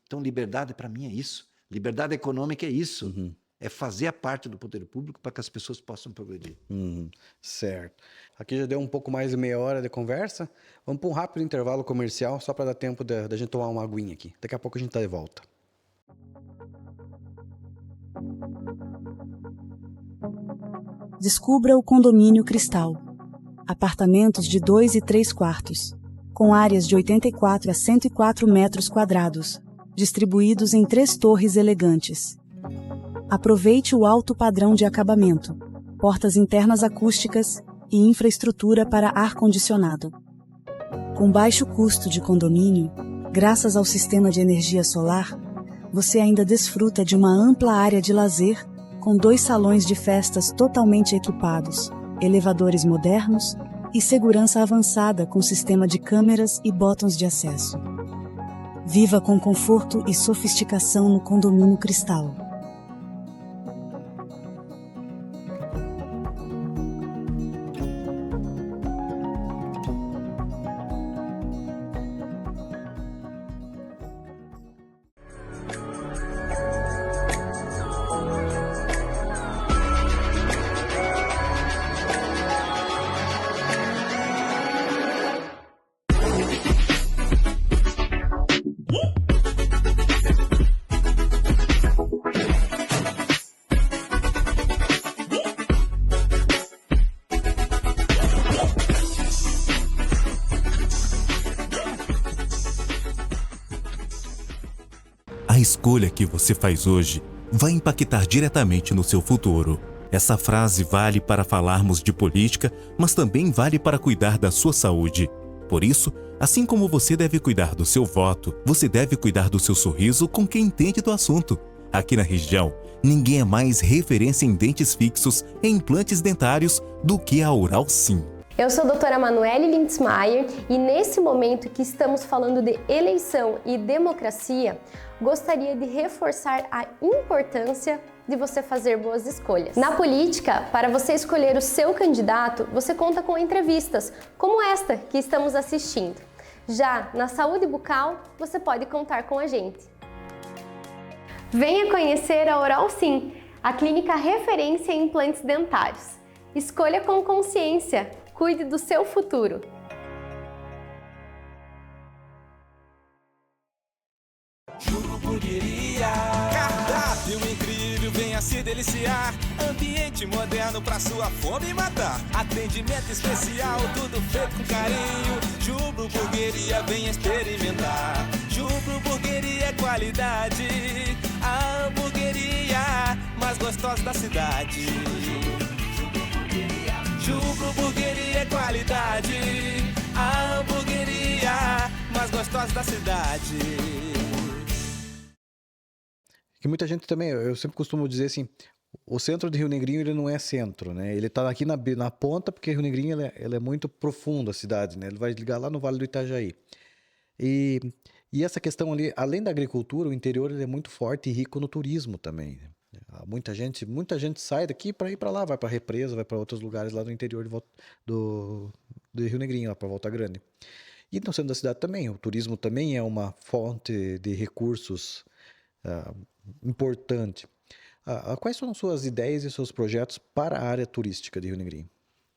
Então, liberdade para mim é isso. Liberdade econômica é isso. É fazer a parte do poder público para que as pessoas possam progredir. Certo. Aqui já deu um pouco mais de meia hora de conversa. Vamos para um rápido intervalo comercial, só para dar tempo da gente tomar uma aguinha aqui. Daqui a pouco a gente está de volta. Descubra o Condomínio Cristal. Apartamentos de 2 e 3 quartos, com áreas de 84 a 104 metros quadrados, distribuídos em 3 torres elegantes. Aproveite o alto padrão de acabamento, portas internas acústicas e infraestrutura para ar-condicionado. Com baixo custo de condomínio, graças ao sistema de energia solar, você ainda desfruta de uma ampla área de lazer com 2 salões de festas totalmente equipados, elevadores modernos e segurança avançada com sistema de câmeras e botões de acesso. Viva com conforto e sofisticação no Condomínio Cristal. escolha que você faz hoje vai impactar diretamente no seu futuro. Essa frase vale para falarmos de política, mas também vale para cuidar da sua saúde. Por isso, assim como você deve cuidar do seu voto, você deve cuidar do seu sorriso com quem entende do assunto. Aqui na região, ninguém é mais referência em dentes fixos e implantes dentários do que a Oral Sim. Eu sou a doutora Manuele Lindsmayer e nesse momento que estamos falando de eleição e democracia, gostaria de reforçar a importância de você fazer boas escolhas. Na política, para você escolher o seu candidato, você conta com entrevistas, como esta que estamos assistindo. Já na saúde bucal, você pode contar com a gente. Venha conhecer a Oral Sim, a clínica referência em implantes dentários. Escolha com consciência, cuide do seu futuro. Hamburgueria, cardápio incrível, venha se deliciar. Ambiente moderno pra sua fome matar. Atendimento especial, tudo feito com carinho. Jubro Burgueria, venha experimentar. Jubro Burgueria é qualidade. A hamburgueria mais gostosa da cidade. Jubro Burgueria é qualidade. A hamburgueria mais gostosa da cidade. Que muita gente também, eu sempre costumo dizer assim, o centro de Rio Negrinho ele não é centro, né? Ele está aqui na ponta, porque Rio Negrinho ele é muito profundo a cidade, né? Ele vai ligar lá no Vale do Itajaí. E essa questão ali, além da agricultura, o interior ele é muito forte e rico no turismo também, né? Muita gente sai daqui para ir para lá, vai para Represa, vai para outros lugares lá no interior de Rio Negrinho, lá para Volta Grande. E no centro da cidade também, o turismo também é uma fonte de recursos importante. Quais são suas ideias e seus projetos para a área turística de Rio Negrinho?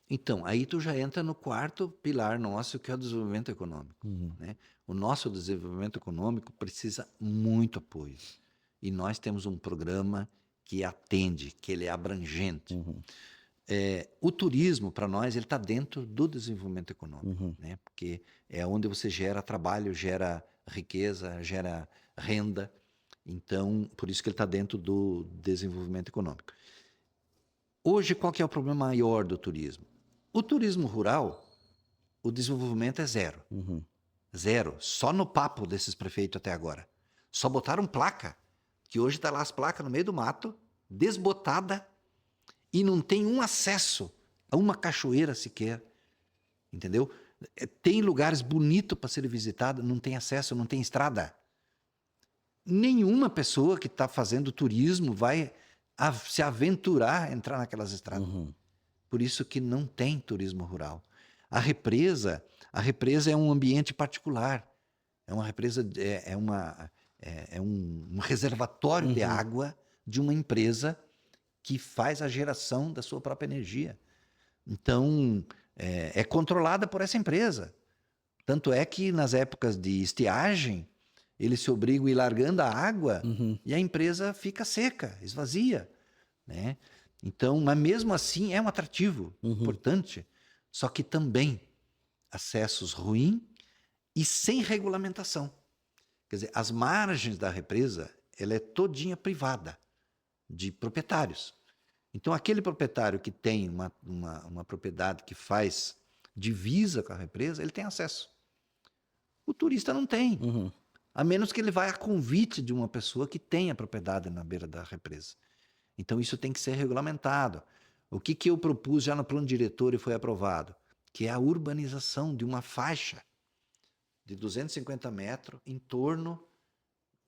Então, aí tu já entra no quarto pilar nosso, que é o desenvolvimento econômico, né? O nosso desenvolvimento econômico precisa muito apoio. E nós temos um programa que atende, que ele é abrangente. O turismo, para nós, ele está dentro do desenvolvimento econômico, né? Porque é onde você gera trabalho, gera riqueza, gera renda. Então, por isso que ele está dentro do desenvolvimento econômico. Hoje, qual que é o problema maior do turismo? O turismo rural, o desenvolvimento é zero. Zero. Só no papo desses prefeitos até agora. Só botaram placa, que hoje está lá as placas no meio do mato, desbotada, e não tem um acesso a uma cachoeira sequer. Entendeu? Tem lugares bonitos para ser visitado, não tem acesso, não tem estrada. Nenhuma pessoa que está fazendo turismo vai se aventurar a entrar naquelas estradas. Por isso que não tem turismo rural. A represa é um ambiente particular. É uma represa, um reservatório de água de uma empresa que faz a geração da sua própria energia. Então, é controlada por essa empresa. Tanto é que nas épocas de estiagem, eles se obrigam a ir largando a água e a empresa fica seca, esvazia, né? Então, mas mesmo assim é um atrativo importante, só que também acessos ruins e sem regulamentação. Quer dizer, as margens da represa, ela é todinha privada de proprietários. Então, aquele proprietário que tem uma propriedade que faz divisa com a represa, ele tem acesso. O turista não tem. A menos que ele vá a convite de uma pessoa que tenha propriedade na beira da represa. Então, isso tem que ser regulamentado. O que eu propus já no plano diretor e foi aprovado? Que é a urbanização de uma faixa de 250 metros em torno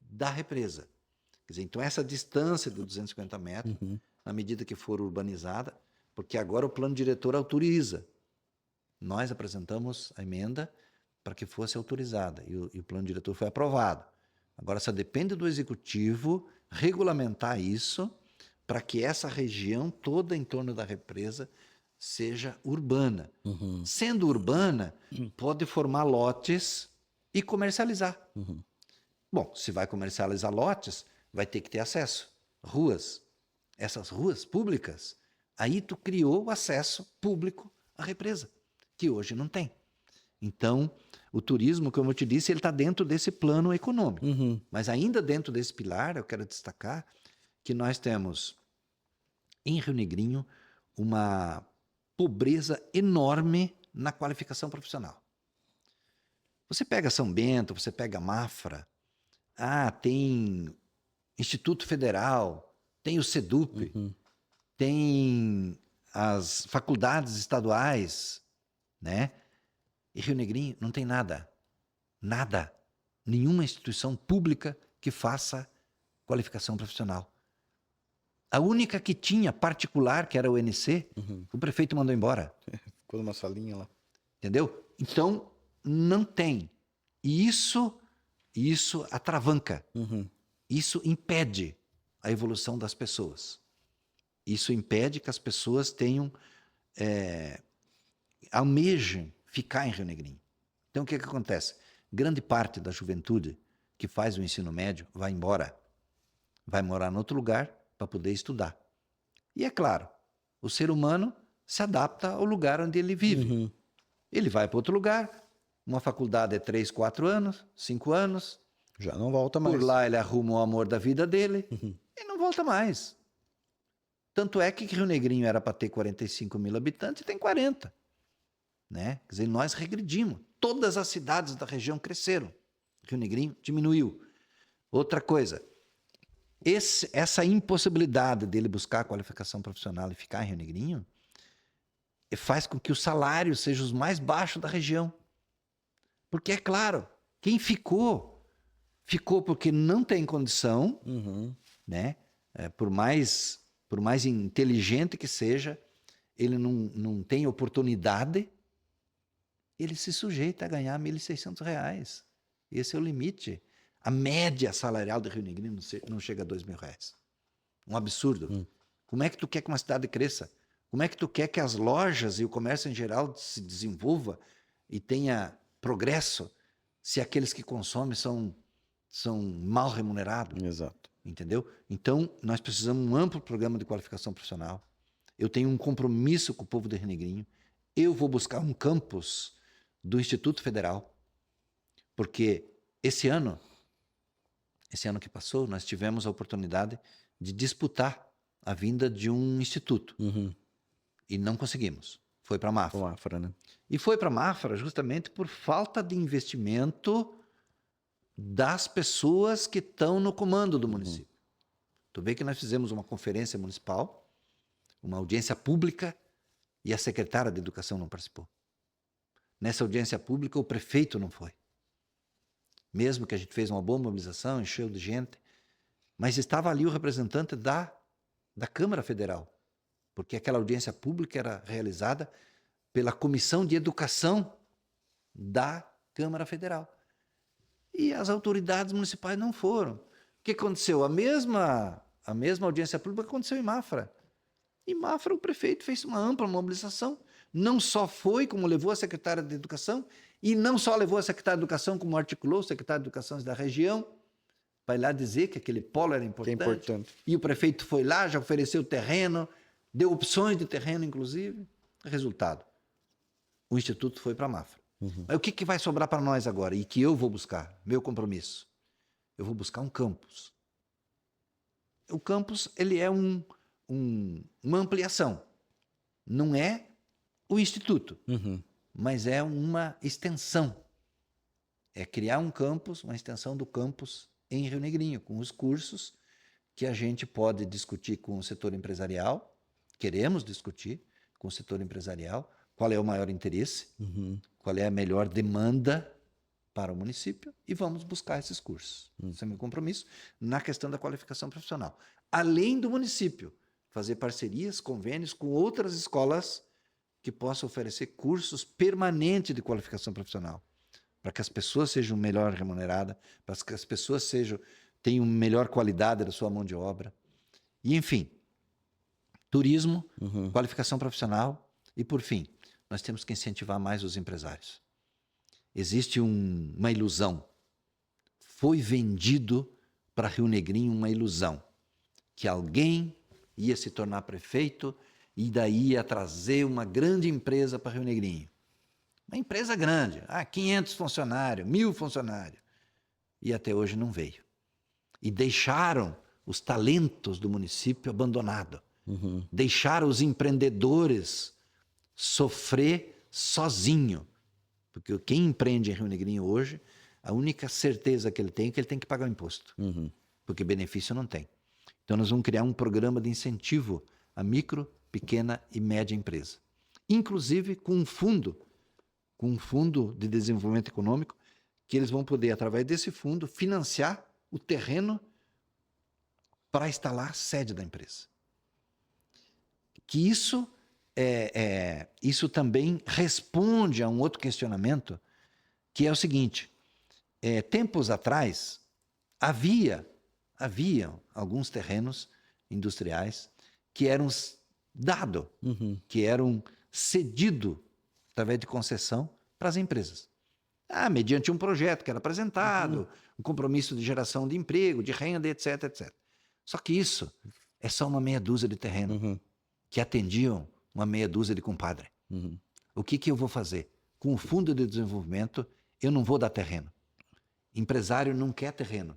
da represa. Quer dizer, então, essa distância de 250 metros, na medida que for urbanizada, porque agora o plano diretor autoriza. Nós apresentamos a emenda para que fosse autorizada, e o plano diretor foi aprovado. Agora só depende do executivo regulamentar isso para que essa região toda em torno da represa seja urbana. Sendo urbana, pode formar lotes e comercializar. Bom, se vai comercializar lotes, vai ter que ter acesso. Ruas. Essas ruas públicas, aí tu criou o acesso público à represa, que hoje não tem. Então, o turismo, como eu te disse, ele está dentro desse plano econômico. Uhum. Mas ainda dentro desse pilar, eu quero destacar que nós temos em Rio Negrinho uma pobreza enorme na qualificação profissional. Você pega São Bento, você pega Mafra, tem Instituto Federal, tem o SEDUP, tem as faculdades estaduais, né? E Rio Negrinho não tem nada. Nada. Nenhuma instituição pública que faça qualificação profissional. A única que tinha particular, que era o UNC, o prefeito mandou embora. Ficou numa salinha lá. Entendeu? Então, não tem. E isso atravanca. Isso impede a evolução das pessoas. Isso impede que as pessoas almejem ficar em Rio Negrinho. Então, o que acontece? Grande parte da juventude que faz o ensino médio vai embora. Vai morar em outro lugar para poder estudar. E é claro, o ser humano se adapta ao lugar onde ele vive. Ele vai para outro lugar, uma faculdade é 3, 4 anos, 5 anos. Já não volta mais. Por lá ele arruma o amor da vida dele e não volta mais. Tanto é que Rio Negrinho era para ter 45 mil habitantes e tem 40. Né? Quer dizer, nós regredimos. Todas as cidades da região cresceram. Rio Negrinho diminuiu. Outra coisa, essa impossibilidade dele buscar a qualificação profissional e ficar em Rio Negrinho faz com que os salários sejam os mais baixos da região. Porque, é claro, quem ficou porque não tem condição, né? Por mais inteligente que seja, ele não tem oportunidade, ele se sujeita a ganhar R$ 1.600. Esse é o limite. A média salarial do Rio Negrinho não chega a R$ 2.000. Um absurdo. Como é que tu quer que uma cidade cresça? Como é que tu quer que as lojas e o comércio em geral se desenvolva e tenha progresso se aqueles que consomem são mal remunerados? Exato. Entendeu? Então, nós precisamos de um amplo programa de qualificação profissional. Eu tenho um compromisso com o povo de Rio Negrinho. Eu vou buscar um campus do Instituto Federal, porque esse ano que passou, nós tivemos a oportunidade de disputar a vinda de um instituto. E não conseguimos. Foi para a Mafra. Mafra, né? E foi para a Mafra justamente por falta de investimento das pessoas que estão no comando do município. Tu vê que nós fizemos uma conferência municipal, uma audiência pública, e a secretária de Educação não participou. Nessa audiência pública, o prefeito não foi. Mesmo que a gente fez uma boa mobilização, encheu de gente, mas estava ali o representante da Câmara Federal, porque aquela audiência pública era realizada pela Comissão de Educação da Câmara Federal. E as autoridades municipais não foram. O que aconteceu? A mesma audiência pública aconteceu em Mafra. Em Mafra, o prefeito fez uma ampla mobilização. Não só foi, como levou a secretária de Educação, e não só levou a secretária de Educação, como articulou o secretário de Educação da região, para ir lá dizer que aquele polo era importante. Que é importante. E o prefeito foi lá, já ofereceu terreno, deu opções de terreno, inclusive. Resultado, o Instituto foi para a Mafra. Mas o que vai sobrar para nós agora? E que eu vou buscar? Meu compromisso. Eu vou buscar um campus. O campus, ele é uma ampliação. Não é o Instituto, mas é uma extensão. É criar um campus, uma extensão do campus em Rio Negrinho, com os cursos que a gente pode discutir com o setor empresarial. Queremos discutir com o setor empresarial qual é o maior interesse, qual é a melhor demanda para o município, e vamos buscar esses cursos. Esse é o meu compromisso na questão da qualificação profissional. Além do município, fazer parcerias, convênios com outras escolas que possam oferecer cursos permanentes de qualificação profissional, para que as pessoas sejam melhor remuneradas, para que as pessoas tenham melhor qualidade da sua mão de obra. E, enfim, turismo, qualificação profissional e, por fim, nós temos que incentivar mais os empresários. Existe uma ilusão. Foi vendido para Rio Negrinho uma ilusão, que alguém ia se tornar prefeito e daí ia trazer uma grande empresa para Rio Negrinho. Uma empresa grande, 500 funcionários, 1.000 funcionários. E até hoje não veio. E deixaram os talentos do município abandonados. Deixaram os empreendedores sofrer sozinho. Porque quem empreende em Rio Negrinho hoje, a única certeza que ele tem é que ele tem que pagar o imposto. Porque benefício não tem. Então nós vamos criar um programa de incentivo à micro, pequena e média empresa. Inclusive com um fundo de desenvolvimento econômico, que eles vão poder, através desse fundo, financiar o terreno para instalar a sede da empresa. Que isso também responde a um outro questionamento, que é o seguinte: tempos atrás, haviam alguns terrenos industriais que eram dados, que eram cedidos através de concessão para as empresas. Mediante um projeto que era apresentado, um compromisso de geração de emprego, de renda, etc, etc. Só que isso é só uma meia dúzia de terreno que atendiam uma meia dúzia de compadre. O que eu vou fazer? Com o fundo de desenvolvimento, eu não vou dar terreno. Empresário não quer terreno.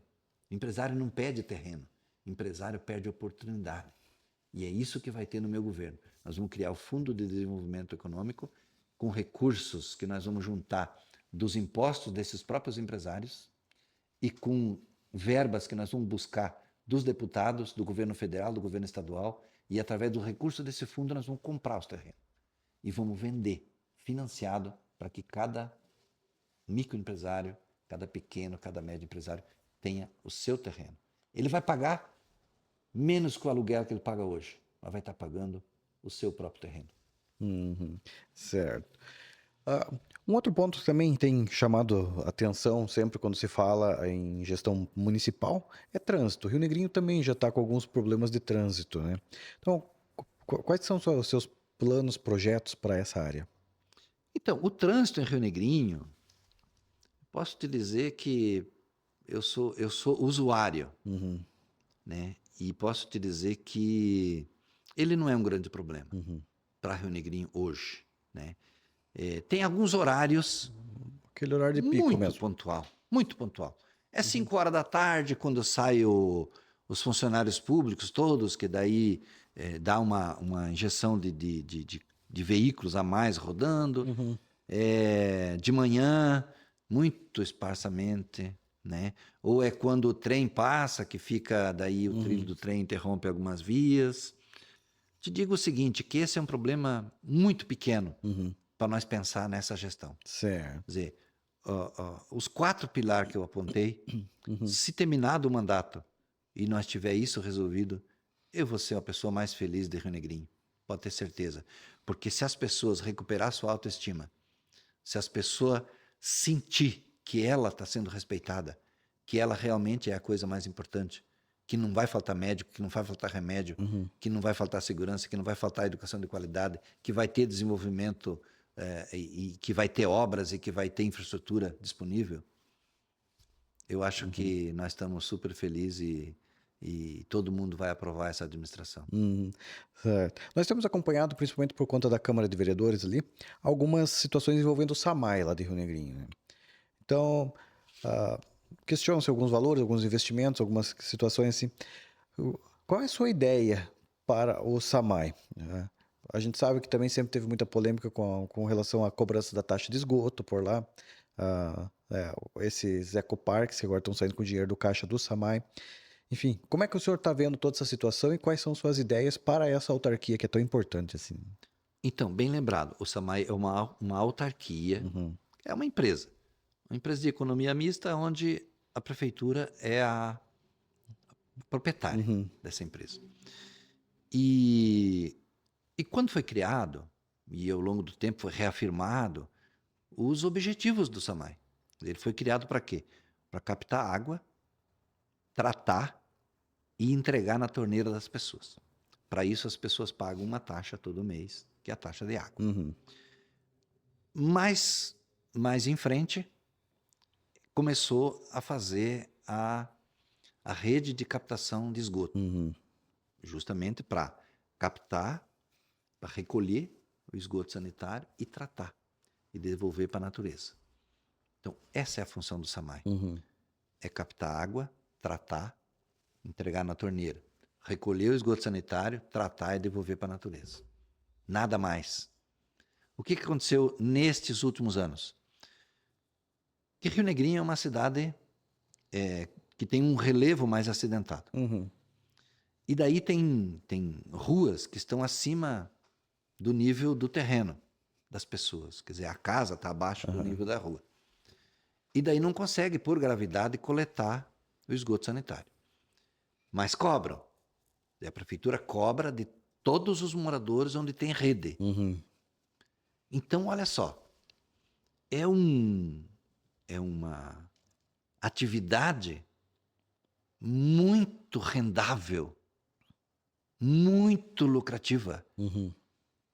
Empresário não pede terreno. Empresário perde oportunidade. E é isso que vai ter no meu governo. Nós vamos criar o Fundo de Desenvolvimento Econômico com recursos que nós vamos juntar dos impostos desses próprios empresários e com verbas que nós vamos buscar dos deputados, do governo federal, do governo estadual, e através do recurso desse fundo nós vamos comprar os terrenos e vamos vender financiado para que cada microempresário, cada pequeno, cada médio empresário tenha o seu terreno. Ele vai pagar menos que o aluguel que ele paga hoje, mas vai estar pagando o seu próprio terreno. Certo. Um outro ponto que também tem chamado atenção sempre quando se fala em gestão municipal é trânsito. Rio Negrinho também já está com alguns problemas de trânsito, né? Então, quais são os seus planos, projetos para essa área? Então, o trânsito em Rio Negrinho, posso te dizer que eu sou usuário, né? E posso te dizer que ele não é um grande problema para Rio Negrinho hoje, né? Tem alguns horários. Aquele horário de pico muito mesmo. Pontual, muito pontual. É 5 horas da tarde, quando saem os funcionários públicos todos, que daí dá uma injeção de veículos a mais rodando. De manhã, muito esparsamente, né? Ou é quando o trem passa, que fica daí o trilho do trem interrompe algumas vias. Te digo o seguinte, que esse é um problema muito pequeno para nós pensar nessa gestão. Certo. Quer dizer, os 4 pilares que eu apontei, se terminar o mandato e nós tiver isso resolvido, eu vou ser a pessoa mais feliz de Rio Negrinho, pode ter certeza. Porque se as pessoas recuperar sua autoestima, se as pessoas sentir que ela está sendo respeitada, que ela realmente é a coisa mais importante, que não vai faltar médico, que não vai faltar remédio, que não vai faltar segurança, que não vai faltar educação de qualidade, que vai ter desenvolvimento e que vai ter obras e que vai ter infraestrutura disponível, eu acho que nós estamos super felizes e todo mundo vai aprovar essa administração. Certo. Nós temos acompanhado, principalmente por conta da Câmara de Vereadores ali, algumas situações envolvendo o SAMAI lá de Rio Negrinho, né? Então, questionam-se alguns valores, alguns investimentos, algumas situações assim. Qual é a sua ideia para o SAMAI? A gente sabe que também sempre teve muita polêmica com relação à cobrança da taxa de esgoto por lá. Esses ecoparques que agora estão saindo com o dinheiro do caixa do SAMAI. Enfim, como é que o senhor está vendo toda essa situação e quais são suas ideias para essa autarquia que é tão importante assim? Então, bem lembrado, o SAMAI é uma autarquia, é uma empresa de economia mista, onde a prefeitura é a proprietária dessa empresa. E quando foi criado, e ao longo do tempo foi reafirmado, os objetivos do SAMAI. Ele foi criado para quê? Para captar água, tratar e entregar na torneira das pessoas. Para isso, as pessoas pagam uma taxa todo mês, que é a taxa de água. Mas, mais em frente, começou a fazer a rede de captação de esgoto, justamente para captar, para recolher o esgoto sanitário e tratar. e devolver para a natureza. Então, essa é a função do SAMAI. É captar água, tratar, entregar na torneira. Recolher o esgoto sanitário, tratar e devolver para a natureza. Nada mais. O que aconteceu nestes últimos anos? Que Rio Negrinho é uma cidade que tem um relevo mais acidentado. E daí tem ruas que estão acima do nível do terreno das pessoas. Quer dizer, a casa está abaixo do nível da rua. E daí não consegue, por gravidade, coletar o esgoto sanitário. Mas cobram. E a prefeitura cobra de todos os moradores onde tem rede. Então, olha só. É uma atividade muito rendável, muito lucrativa.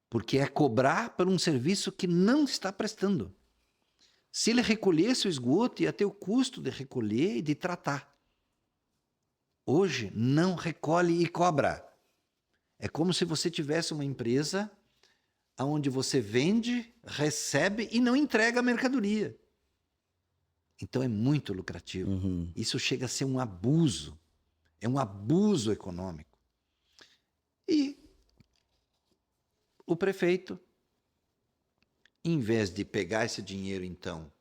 Porque é cobrar por um serviço que não está prestando. Se ele recolhesse o esgoto, ia ter o custo de recolher e de tratar. Hoje, não recolhe e cobra. É como se você tivesse uma empresa onde você vende, recebe e não entrega a mercadoria. Então, é muito lucrativo. Isso chega a ser um abuso. É um abuso econômico. E o prefeito, em vez de pegar esse dinheiro, então,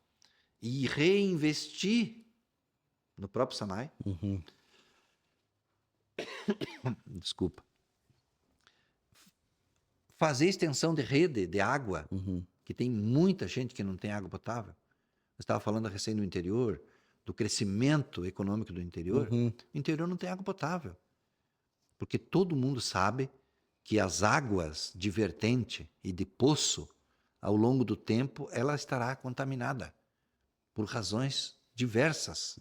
e reinvestir no próprio SAMAI, desculpa, fazer extensão de rede de água, que tem muita gente que não tem água potável. Eu estava falando recém do interior, do crescimento econômico do interior. O interior não tem água potável. Porque todo mundo sabe que as águas de vertente e de poço, ao longo do tempo, ela estará contaminada por razões diversas.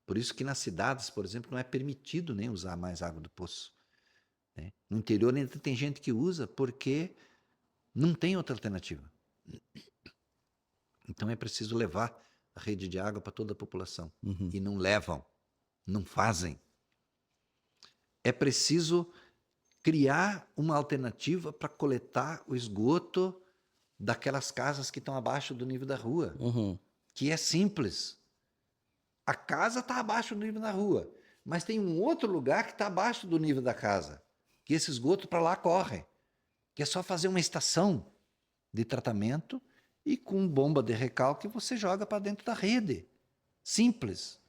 Por isso que nas cidades, por exemplo, não é permitido nem usar mais água do poço. Né? No interior ainda tem gente que usa porque não tem outra alternativa. Então é preciso levar a rede de água para toda a população. E não levam, não fazem. É preciso criar uma alternativa para coletar o esgoto daquelas casas que estão abaixo do nível da rua. Que é simples. A casa está abaixo do nível da rua, mas tem um outro lugar que está abaixo do nível da casa, que esse esgoto para lá corre. Que é só fazer uma estação de tratamento e com bomba de recalque você joga para dentro da rede. Simples.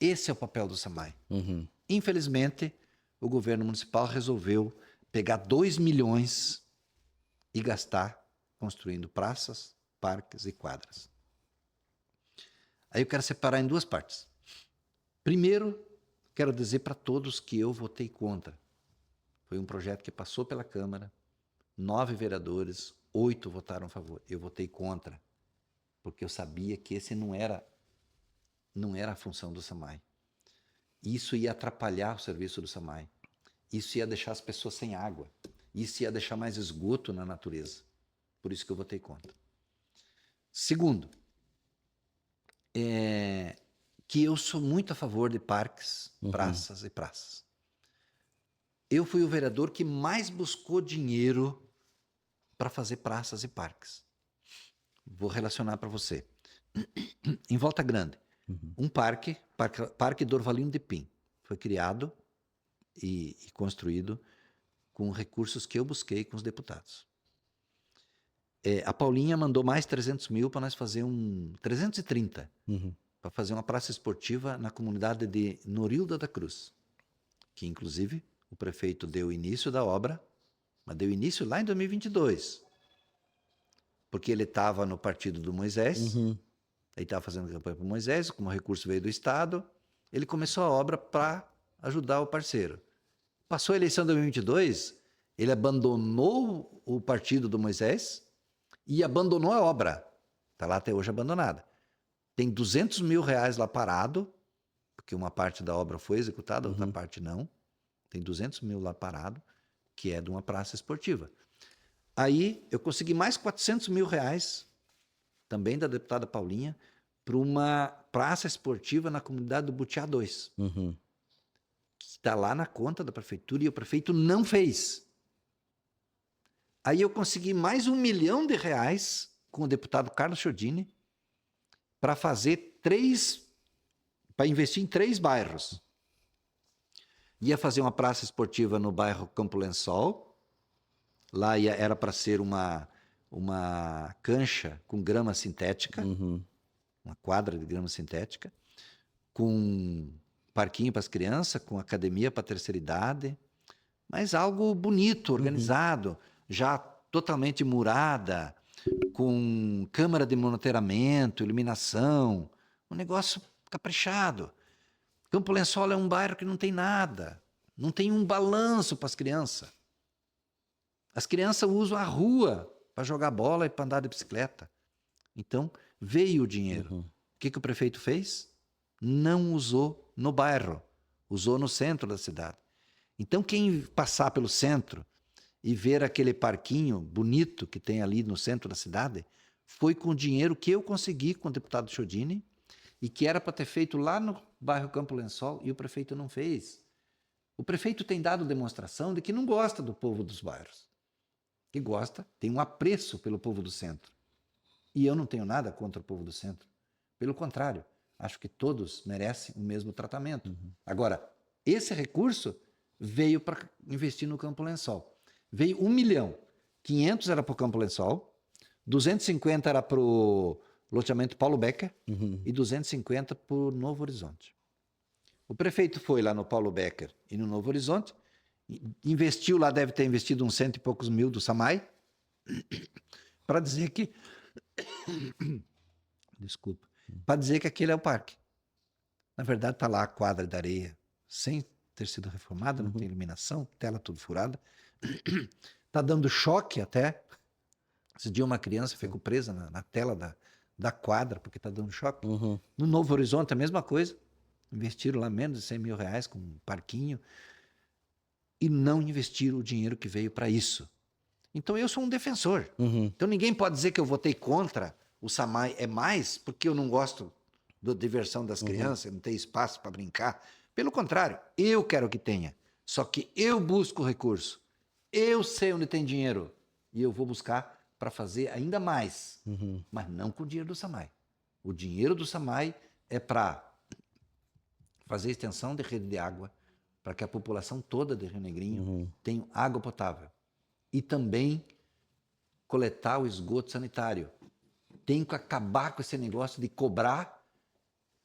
Esse é o papel do SAMAI. Infelizmente, o governo municipal resolveu pegar 2 milhões e gastar construindo praças, parques e quadras. Aí eu quero separar em 2 partes. Primeiro, quero dizer para todos que eu votei contra. Foi um projeto que passou pela Câmara, 9 vereadores, 8 votaram a favor. Eu votei contra, porque eu sabia que esse não era a função do SAMAI. Isso ia atrapalhar o serviço do SAMAI. Isso ia deixar as pessoas sem água. Isso ia deixar mais esgoto na natureza. Por isso que eu votei contra. Segundo, que eu sou muito a favor de parques, praças e praças. Eu fui o vereador que mais buscou dinheiro para fazer praças e parques. Vou relacionar para você. Em Volta Grande, um Parque Dorvalino de Pim, foi criado e construído com recursos que eu busquei com os deputados. A Paulinha mandou mais 300 mil para nós fazer 330, para fazer uma praça esportiva na comunidade de Norilda da Cruz, que inclusive o prefeito deu início da obra, mas deu início lá em 2022, porque ele estava no partido do Moisés, ele estava fazendo campanha para o Moisés, como o recurso veio do Estado, ele começou a obra para ajudar o parceiro. Passou a eleição de 2022, ele abandonou o partido do Moisés e abandonou a obra. Está lá até hoje abandonada. Tem 200 mil reais lá parado, porque uma parte da obra foi executada, outra parte não. Tem 200 mil lá parado, que é de uma praça esportiva. Aí eu consegui mais 400 mil reais, também da deputada Paulinha, para uma praça esportiva na comunidade do Butiá 2. Que está lá na conta da prefeitura e o prefeito não fez. Aí eu consegui mais R$1 milhão com o deputado Carlos Chiodini para investir em 3 bairros. Ia fazer uma praça esportiva no bairro Campo Lençol. Lá era para ser uma cancha com grama sintética, uma quadra de grama sintética, com parquinho para as crianças, com academia para a terceira idade, mas algo bonito, organizado, já totalmente murada, com câmara de monitoramento, iluminação, um negócio caprichado. Campo Lençol é um bairro que não tem nada, não tem um balanço para as crianças. As crianças usam a rua para jogar bola e para andar de bicicleta. Então, veio o dinheiro. O que o prefeito fez? Não usou no bairro, usou no centro da cidade. Então, quem passar pelo centro e ver aquele parquinho bonito que tem ali no centro da cidade, foi com o dinheiro que eu consegui com o deputado Chiodini e que era para ter feito lá no bairro Campo Lençol e o prefeito não fez. O prefeito tem dado demonstração de que não gosta do povo dos bairros. Que gosta, tem um apreço pelo povo do centro. E eu não tenho nada contra o povo do centro. Pelo contrário, acho que todos merecem o mesmo tratamento. Agora, esse recurso veio para investir no Campo Lençol. Veio 1 milhão. 500 era para o Campo Lençol, 250 era para o loteamento Paulo Becker e 250 para o Novo Horizonte. O prefeito foi lá no Paulo Becker e no Novo Horizonte, investiu lá, deve ter investido uns 100 e poucos mil do SAMAI, para dizer que... Desculpa. Para dizer que aquele é o parque. Na verdade, está lá a quadra de areia, sem ter sido reformada, não tem iluminação, tela tudo furada. Está dando choque até. Esse dia uma criança ficou presa na tela da quadra, porque está dando choque. No Novo Horizonte, a mesma coisa. Investiram lá menos de 100 mil reais com um parquinho e não investiram o dinheiro que veio para isso. Então, eu sou um defensor. Então, ninguém pode dizer que eu votei contra o SAMAI é mais porque eu não gosto da diversão das crianças, não tem espaço para brincar. Pelo contrário, eu quero que tenha. Só que eu busco recurso. Eu sei onde tem dinheiro. E eu vou buscar para fazer ainda mais. Mas não com o dinheiro do SAMAI. O dinheiro do SAMAI é para fazer extensão de rede de água, para que a população toda de Rio Negrinho tenha água potável. E também coletar o esgoto sanitário. Tem que acabar com esse negócio de cobrar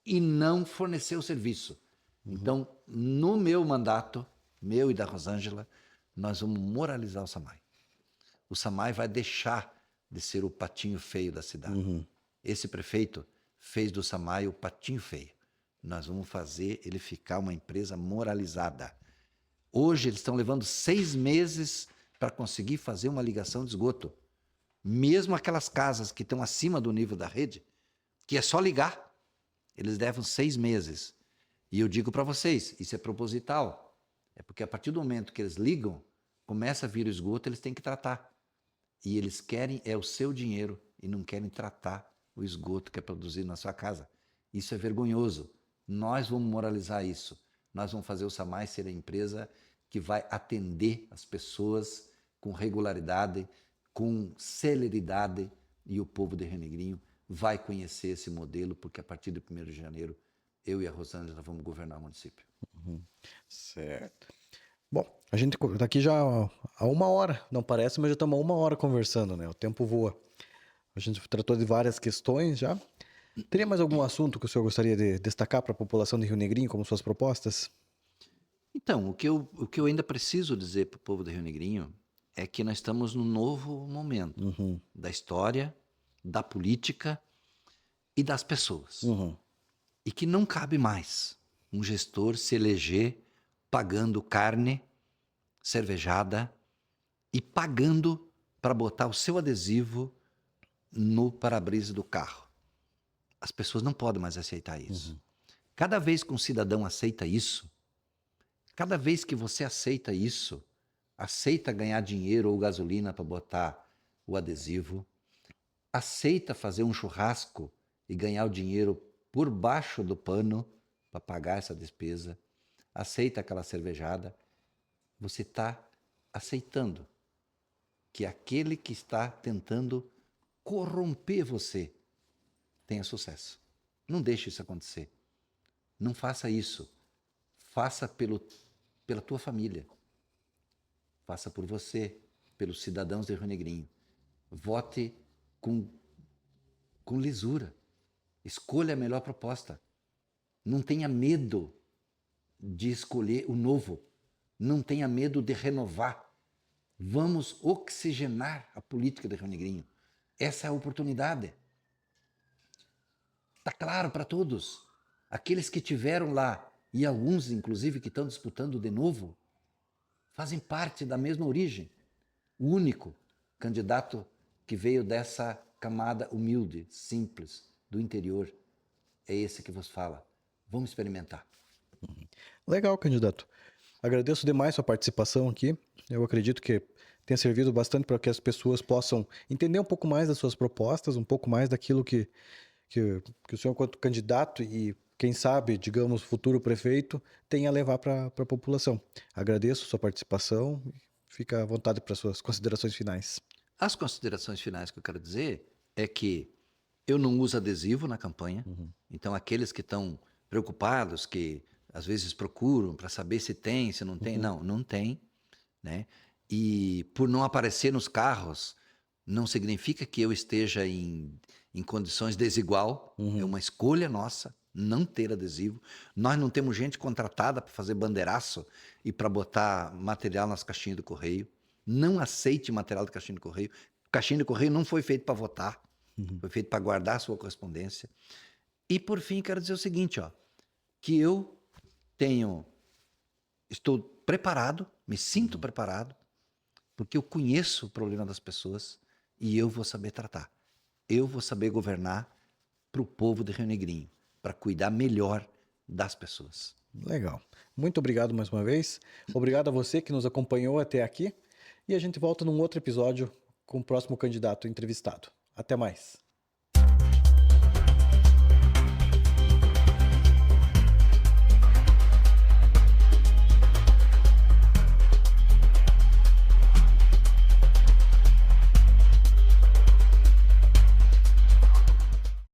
e não fornecer o serviço. Então, no meu mandato, meu e da Rosângela, nós vamos moralizar o SAMAI. O SAMAI vai deixar de ser o patinho feio da cidade. Esse prefeito fez do SAMAI o patinho feio. Nós vamos fazer ele ficar uma empresa moralizada. Hoje eles estão levando 6 meses para conseguir fazer uma ligação de esgoto. Mesmo aquelas casas que estão acima do nível da rede, que é só ligar, eles levam 6 meses. E eu digo para vocês, isso é proposital. É porque a partir do momento que eles ligam, começa a vir o esgoto, eles têm que tratar. E eles querem o seu dinheiro e não querem tratar o esgoto que é produzido na sua casa. Isso é vergonhoso. Nós vamos moralizar isso. Nós vamos fazer o SAMAI ser a empresa que vai atender as pessoas com regularidade, com celeridade, e o povo de Rio Negrinho vai conhecer esse modelo, porque a partir do 1º de janeiro, eu e a Rosângela vamos governar o município. Certo. Bom, a gente tá aqui já há 1 hora, não parece, mas já estamos há 1 hora conversando, né? O tempo voa. A gente tratou de várias questões já. Teria mais algum assunto que o senhor gostaria de destacar para a população de Rio Negrinho, como suas propostas? Então, o que eu ainda preciso dizer para o povo de Rio Negrinho é que nós estamos num novo momento da história, da política e das pessoas. E que não cabe mais um gestor se eleger pagando carne, cervejada e pagando para botar o seu adesivo no para-brisa do carro. As pessoas não podem mais aceitar isso. Cada vez que um cidadão aceita isso, cada vez que você aceita isso, aceita ganhar dinheiro ou gasolina para botar o adesivo, aceita fazer um churrasco e ganhar o dinheiro por baixo do pano para pagar essa despesa, aceita aquela cervejada, você está aceitando que aquele que está tentando corromper você, tenha sucesso. Não deixe isso acontecer. Não faça isso. Faça pela tua família. Faça por você, pelos cidadãos de Rio Negrinho. Vote com lisura. Escolha a melhor proposta. Não tenha medo de escolher o novo. Não tenha medo de renovar. Vamos oxigenar a política de Rio Negrinho. Essa é a oportunidade. Está claro para todos. Aqueles que tiveram lá, e alguns, inclusive, que estão disputando de novo, fazem parte da mesma origem. O único candidato que veio dessa camada humilde, simples, do interior, é esse que vos fala. Vamos experimentar. Legal, candidato. Agradeço demais sua participação aqui. Eu acredito que tenha servido bastante para que as pessoas possam entender um pouco mais das suas propostas, um pouco mais daquilo que o senhor, enquanto candidato e, quem sabe, digamos, futuro prefeito, tem a levar para a população. Agradeço sua participação e fica à vontade para suas considerações finais. As considerações finais que eu quero dizer é que eu não uso adesivo na campanha, então aqueles que estão preocupados, que às vezes procuram para saber se tem, se não tem, não tem, né? E por não aparecer nos carros, não significa que eu esteja em condições desigual, é uma escolha nossa não ter adesivo. Nós não temos gente contratada para fazer bandeiraço e para botar material nas caixinhas do correio. Não aceite material de caixinha de correio. Caixinha de correio não foi feito para votar, foi feito para guardar a sua correspondência. E por fim, quero dizer o seguinte, que eu estou preparado, me sinto preparado, porque eu conheço o problema das pessoas e eu vou saber tratar. Eu vou saber governar para o povo de Rio Negrinho, para cuidar melhor das pessoas. Legal. Muito obrigado mais uma vez. Obrigado a você que nos acompanhou até aqui. E a gente volta num outro episódio com o próximo candidato entrevistado. Até mais.